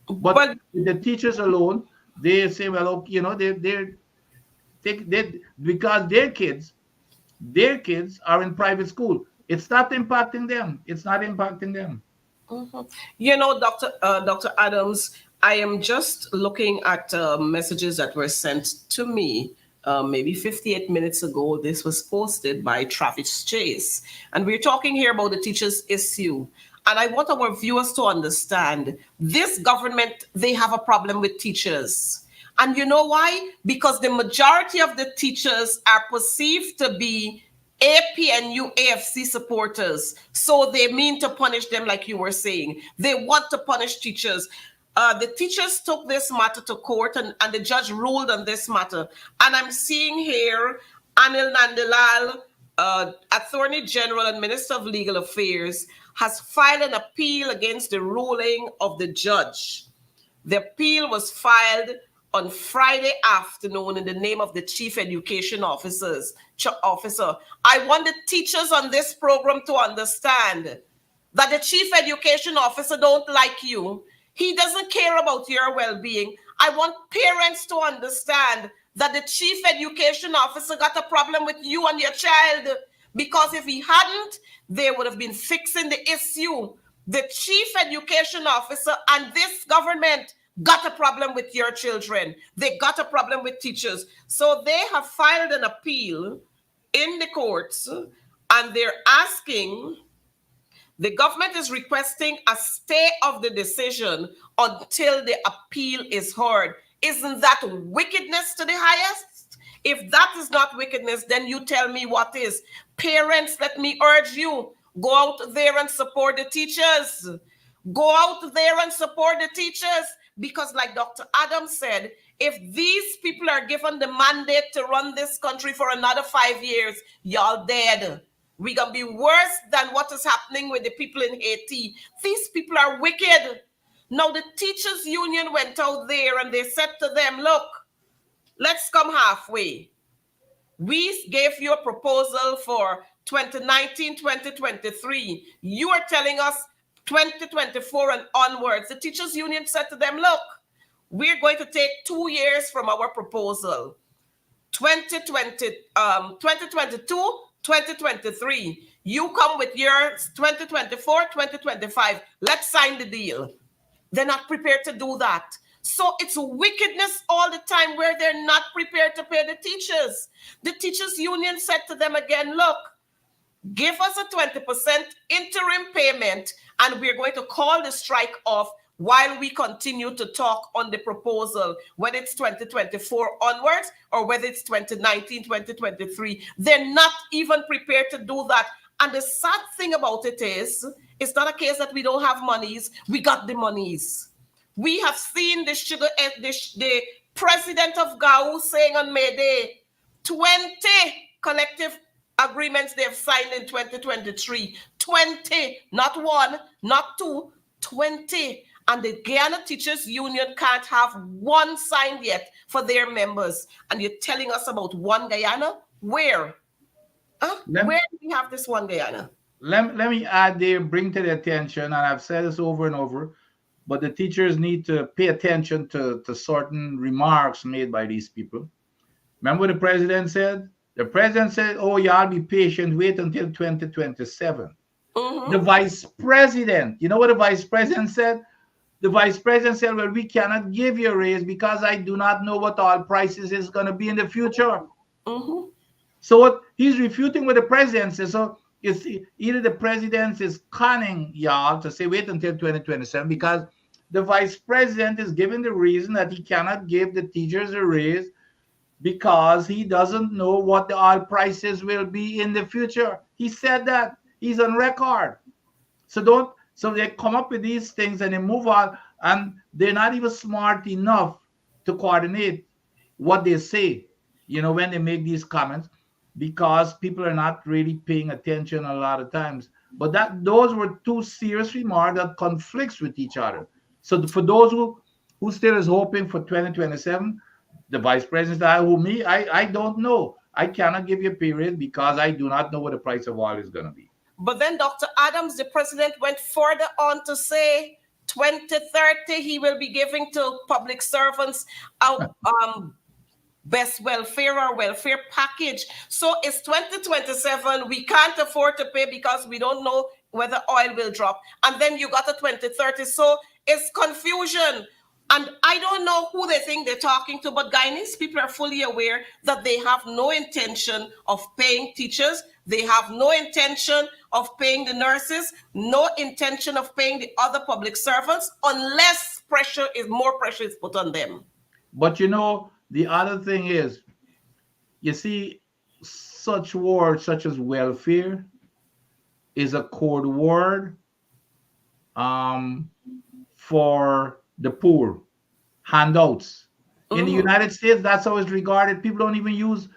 But But the teachers alone, they say, well, okay, they because their kids are in private school. It's not impacting them. It's not impacting them. mhm. Dr. Adams, I am just looking at messages that were sent to me. Maybe 58 minutes ago, this was posted by Travis Chase. And we're talking here about the teachers' issue. And I want our viewers to understand this government, they have a problem with teachers. And you know why? Because the majority of the teachers are perceived to be APNU AFC supporters. So they mean to punish them, like you were saying. They want to punish teachers. The teachers took this matter to court, and the judge ruled on this matter. And I'm seeing here Anil Nandalal, Attorney General and Minister of Legal Affairs, has filed an appeal against the ruling of the judge. The appeal was filed on Friday afternoon in the name of the Chief Education Officer. I want the teachers on this program to understand that the Chief Education Officer don't like you. He doesn't care about your well-being. I want parents to understand that the Chief Education Officer got a problem with you and your child, because if he hadn't, they would have been fixing the issue. The Chief Education Officer and this government got a problem with your children. They got a problem with teachers. So they have filed an appeal in the courts, and they're asking, the government is requesting a stay of the decision until the appeal is heard. Isn't that wickedness to the highest? If that is not wickedness, then you tell me what is. Parents, let me urge you, go out there and support the teachers. Go out there and support the teachers, because like Dr. Adams said, if these people are given the mandate to run this country for another 5 years, y'all dead. We're going to be worse than what is happening with the people in Haiti. These people are wicked. Now, the teachers' union went out there and they said to them, look, let's come halfway. We gave you a proposal for 2019, 2023. You are telling us 2024 and onwards. The teachers' union said to them, look, we're going to take 2 years from our proposal. 2022, 2023. You come with your 2024, 2025. Let's sign the deal. They're not prepared to do that. So it's wickedness all the time where they're not prepared to pay the teachers. The teachers union said to them again, look, give us a 20% interim payment and we're going to call the strike off while we continue to talk on the proposal, whether it's 2024 onwards or whether it's 2019, 2023. They're not even prepared to do that. And the sad thing about it is, it's not a case that we don't have monies. We got the monies. We have seen the president of GAU saying on May Day, 20 collective agreements they've signed in 2023. 20, not one, not two, 20. And the Guyana Teachers Union can't have one signed yet for their members. And you're telling us about one Guyana? Where? Where do we have this one Guyana? Let me add there, bring to the attention, and I've said this over and over, but the teachers need to pay attention to certain remarks made by these people. Remember what the president said? The president said, oh, y'all be patient, wait until 2027. Mm-hmm. The vice president, you know what the vice president said? The vice president said, well, we cannot give you a raise because I do not know what oil prices is going to be in the future. Mm-hmm. So what he's refuting what the president says. So You see, either the president is cunning y'all to say wait until 2027 because the vice president is giving the reason that he cannot give the teachers a raise because he doesn't know what the oil prices will be in the future. He said that. He's on record. So they come up with these things and they move on, and they're not even smart enough to coordinate what they say, when they make these comments, because people are not really paying attention a lot of times. But those were two serious remarks that conflicts with each other. So for those who still is hoping for 2027, the vice president, I don't know. I cannot give you a period because I do not know what the price of oil is going to be. But then Dr. Adams, the president, went further on to say 2030 he will be giving to public servants out best welfare or welfare package. So it's 2027. We can't afford to pay because we don't know whether oil will drop. And then you got a 2030. So it's confusion. And I don't know who they think they're talking to, but Guyanese people are fully aware that they have no intention of paying teachers. They have no intention of paying the nurses, no intention of paying the other public servants unless more pressure is put on them. But the other thing is, you see, such words such as welfare is a code word for the poor, handouts. In the United States, that's how it's regarded. People don't even use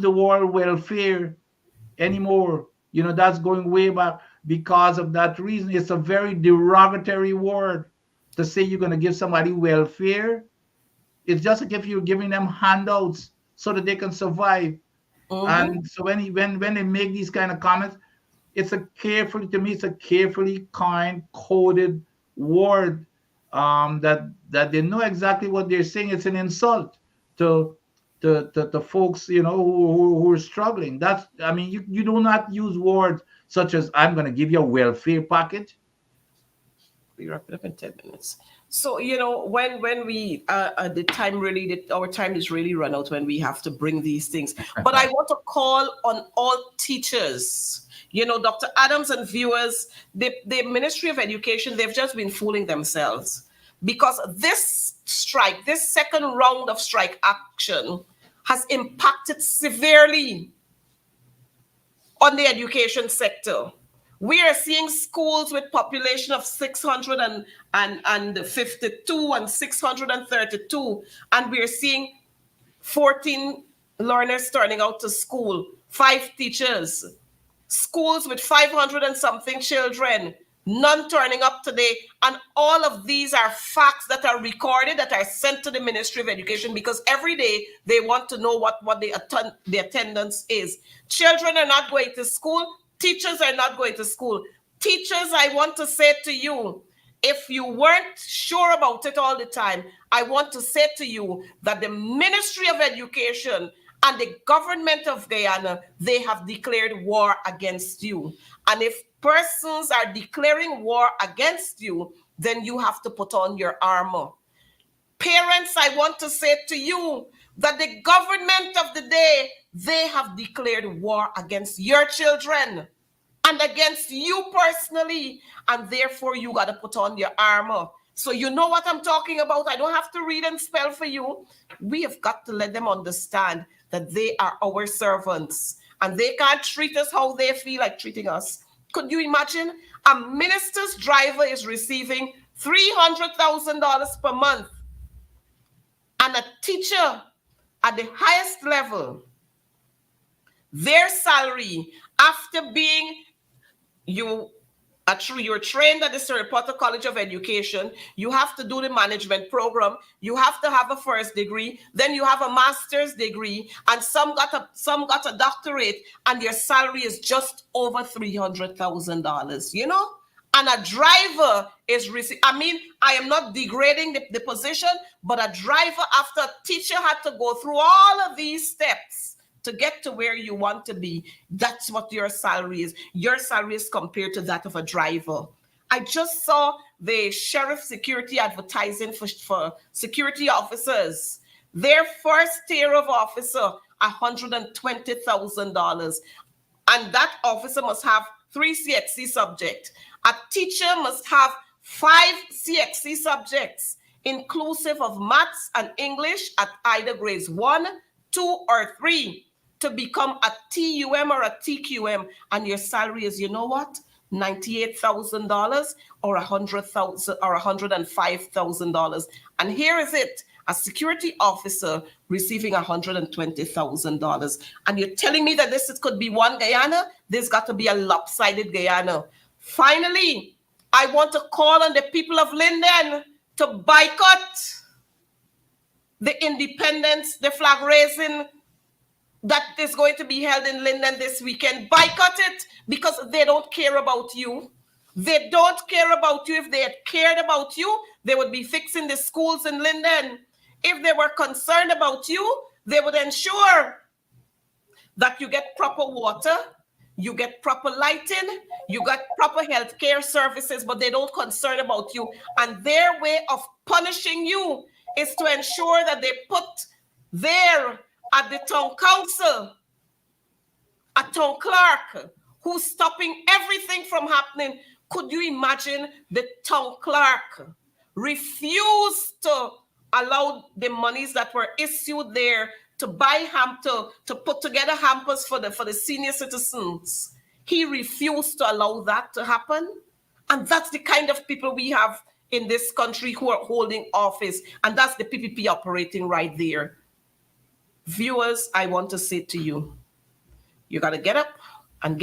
the word welfare anymore. That's going way back because of that reason. It's a very derogatory word to say you're going to give somebody welfare. It's just like if you're giving them handouts so that they can survive. And so when they make these kind of comments, it's a carefully kind coded word that they know exactly what they're saying. It's an insult to folks who are struggling. You do not use words such as I'm going to give you a welfare package. We wrap it up in 10 minutes. So when we the time our time is really run out when we have to bring these things. But I want to call on all teachers. Dr. Adams and viewers, the Ministry of Education, they've just been fooling themselves because this second round of strike action has impacted severely on the education sector. We are seeing schools with population of 652 and 632, and we are seeing 14 learners turning out to school, 5 teachers, schools with 500 and something children, none turning up today. And all of these are facts that are recorded, that are sent to the Ministry of Education, because every day they want to know what the attendance is. Children are not going to school. Teachers are not going to school. Teachers, I want to say to you, if you weren't sure about it all the time, I want to say to you that the Ministry of Education and the government of Guyana, they have declared war against you. And if persons are declaring war against you, then you have to put on your armor. Parents, I want to say to you that the government of the day, they have declared war against your children and against you personally. And therefore, you got to put on your armor. So you know what I'm talking about. I don't have to read and spell for you. We have got to let them understand that they are our servants and they can't treat us how they feel like treating us. Could you imagine? A minister's driver is receiving $300,000 per month, and a teacher at the highest level, their salary after being you're trained at the Sir Potter College of Education, you have to do the management program, you have to have a first degree, then you have a master's degree, and some got a doctorate, and your salary is just over $300,000, And a driver is I am not degrading the position, but a driver, after a teacher had to go through all of these steps to get to where you want to be, that's what your salary is. Your salary is compared to that of a driver. I just saw the sheriff security advertising for security officers. Their first tier of officer, $120,000. and that officer must have 3 CXC subjects. A teacher must have 5 CXC subjects, inclusive of maths and English at either grades 1, 2, or 3 to become a TUM or a TQM. And your salary is, you know what? $98,000 or $100,000 or $105,000. And here is it. A security officer receiving $120,000. And you're telling me that this could be one Guyana? There's got to be a lopsided Guyana. Finally, I want to call on the people of Linden to boycott the independence, the flag raising that is going to be held in Linden this weekend. Boycott it because they don't care about you. They don't care about you. If they had cared about you, they would be fixing the schools in Linden. If they were concerned about you, they would ensure that you get proper water, you get proper lighting, you get proper health care services, but they don't concern about you. And their way of punishing you is to ensure that they put there at the town council a town clerk who's stopping everything from happening. Could you imagine the town clerk refused to allow the monies that were issued there to buy to put together hampers for the senior citizens? He refused to allow that to happen. And that's the kind of people we have in this country who are holding office. And that's the PPP operating right there. Viewers, I want to say to you, you got to get up and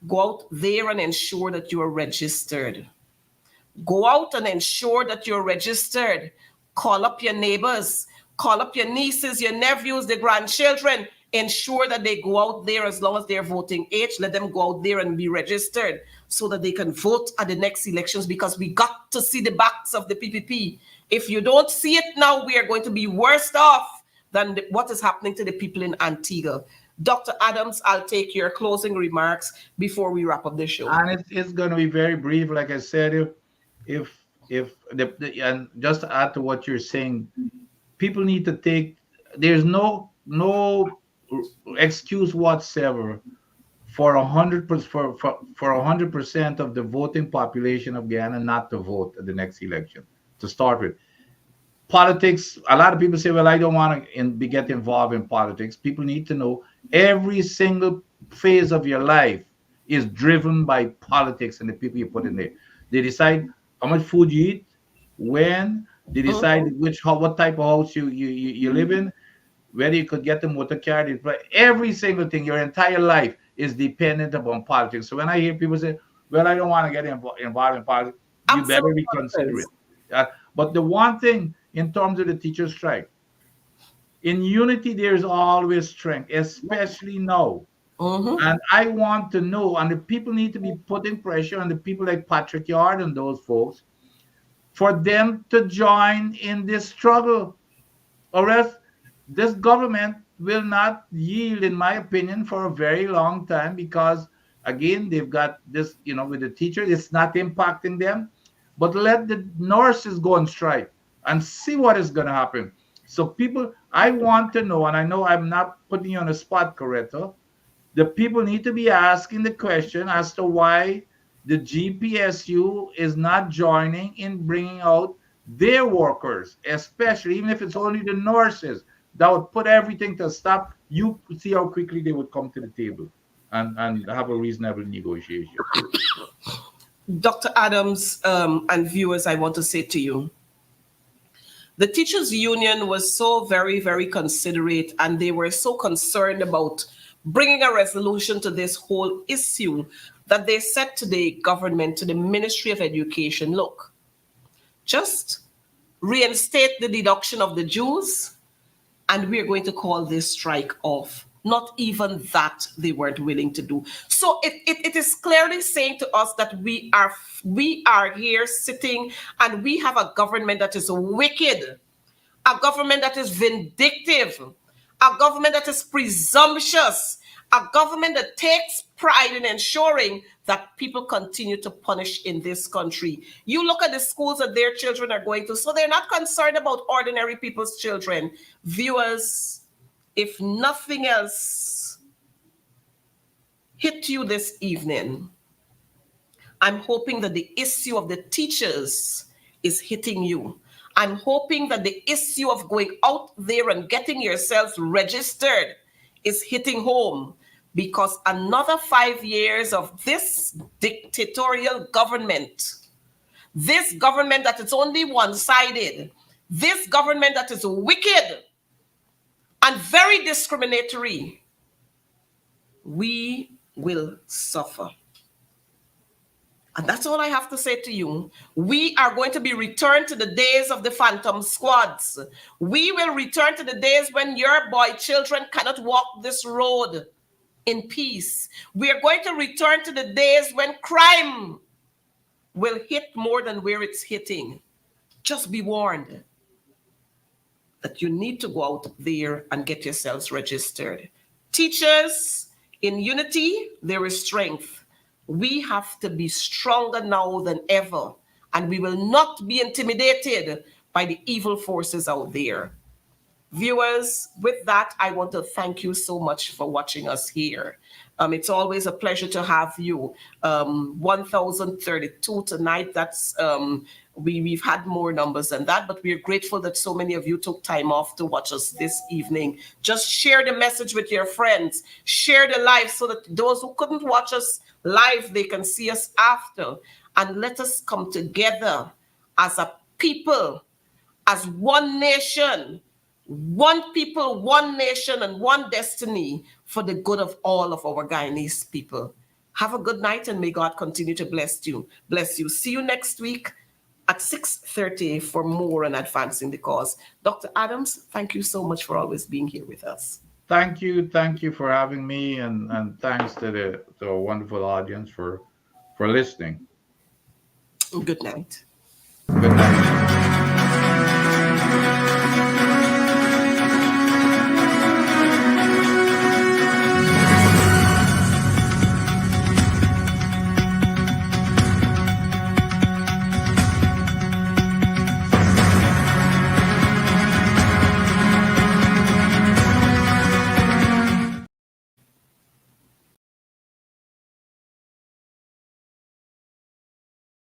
go out there and ensure that you are registered. Go out and ensure that you're registered. Call up your neighbors, call up your nieces, your nephews, the grandchildren. Ensure that they go out there as long as they're voting age. Let them go out there and be registered so that they can vote at the next elections, because we got to see the backs of the PPP. If you don't see it now, we are going to be worse off than what is happening to the people in Antigua. Dr. Adams, I'll take your closing remarks before we wrap up the show. And it's going to be very brief. Like I said, and just to add to what you're saying, people need to there's no excuse whatsoever for 100% of the voting population of Guyana not to vote at the next election. To start with, politics. A lot of people say, "Well, I don't want to get involved in politics." People need to know every single phase of your life is driven by politics and the people you put in there. They decide how much food you eat, when. They decide what type of house you live in, whether you could get the motor car. Every single thing, your entire life is dependent upon politics. So when I hear people say, "Well, I don't want to get involved in politics," you better reconsider it. But the one thing in terms of the teacher strike, in unity, there's always strength, especially now. And I want to know, and the people need to be putting pressure on the people like Patrick Yard and those folks for them to join in this struggle, or else this government will not yield, in my opinion, for a very long time, because, again, they've got this, with the teachers, it's not impacting them. But let the nurses go on strike and see what is going to happen. So people, I want to know, and I know I'm not putting you on the spot, Coretta, the people need to be asking the question as to why the GPSU is not joining in bringing out their workers, especially, even if it's only the nurses, that would put everything to stop. You see how quickly they would come to the table and have a reasonable negotiation. Dr. Adams and viewers, I want to say to you, the teachers' union was so very, very considerate, and they were so concerned about bringing a resolution to this whole issue that they said to the government, to the Ministry of Education, look, just reinstate the deduction of the dues, and we're going to call this strike off. Not even that they weren't willing to do. So it is clearly saying to us that we are here sitting and we have a government that is wicked, a government that is vindictive, a government that is presumptuous, a government that takes pride in ensuring that people continue to punish in this country. You look at the schools that their children are going to, so they're not concerned about ordinary people's children. Viewers, if nothing else, hit you this evening, I'm hoping that the issue of the teachers is hitting you. I'm hoping that the issue of going out there and getting yourselves registered is hitting home, because another 5 years of this dictatorial government, this government that is only one-sided, this government that is wicked and very discriminatory, we will suffer. And that's all I have to say to you. We are going to be returned to the days of the phantom squads. We will return to the days when your boy children cannot walk this road in peace. We are going to return to the days when crime will hit more than where it's hitting. Just be warned that you need to go out there and get yourselves registered. Teachers, in unity, there is strength. We have to be stronger now than ever, and we will not be intimidated by the evil forces out there. Viewers, with that, I want to thank you so much for watching us here. It's always a pleasure to have you. 1,032 tonight. That's we've had more numbers than that, but we're grateful that so many of you took time off to watch us this evening. Just share the message with your friends. Share the live so that those who couldn't watch us live, they can see us after. And let us come together as a people, as one nation, one people, one nation, and one destiny for the good of all of our Guyanese people. Have a good night, and may God continue to bless you. Bless you. See you next week at 6:30 for more on Advancing the Cause. Dr. Adams, thank you so much for always being here with us. Thank you for having me, and thanks to the wonderful audience for listening. Good night. Good night.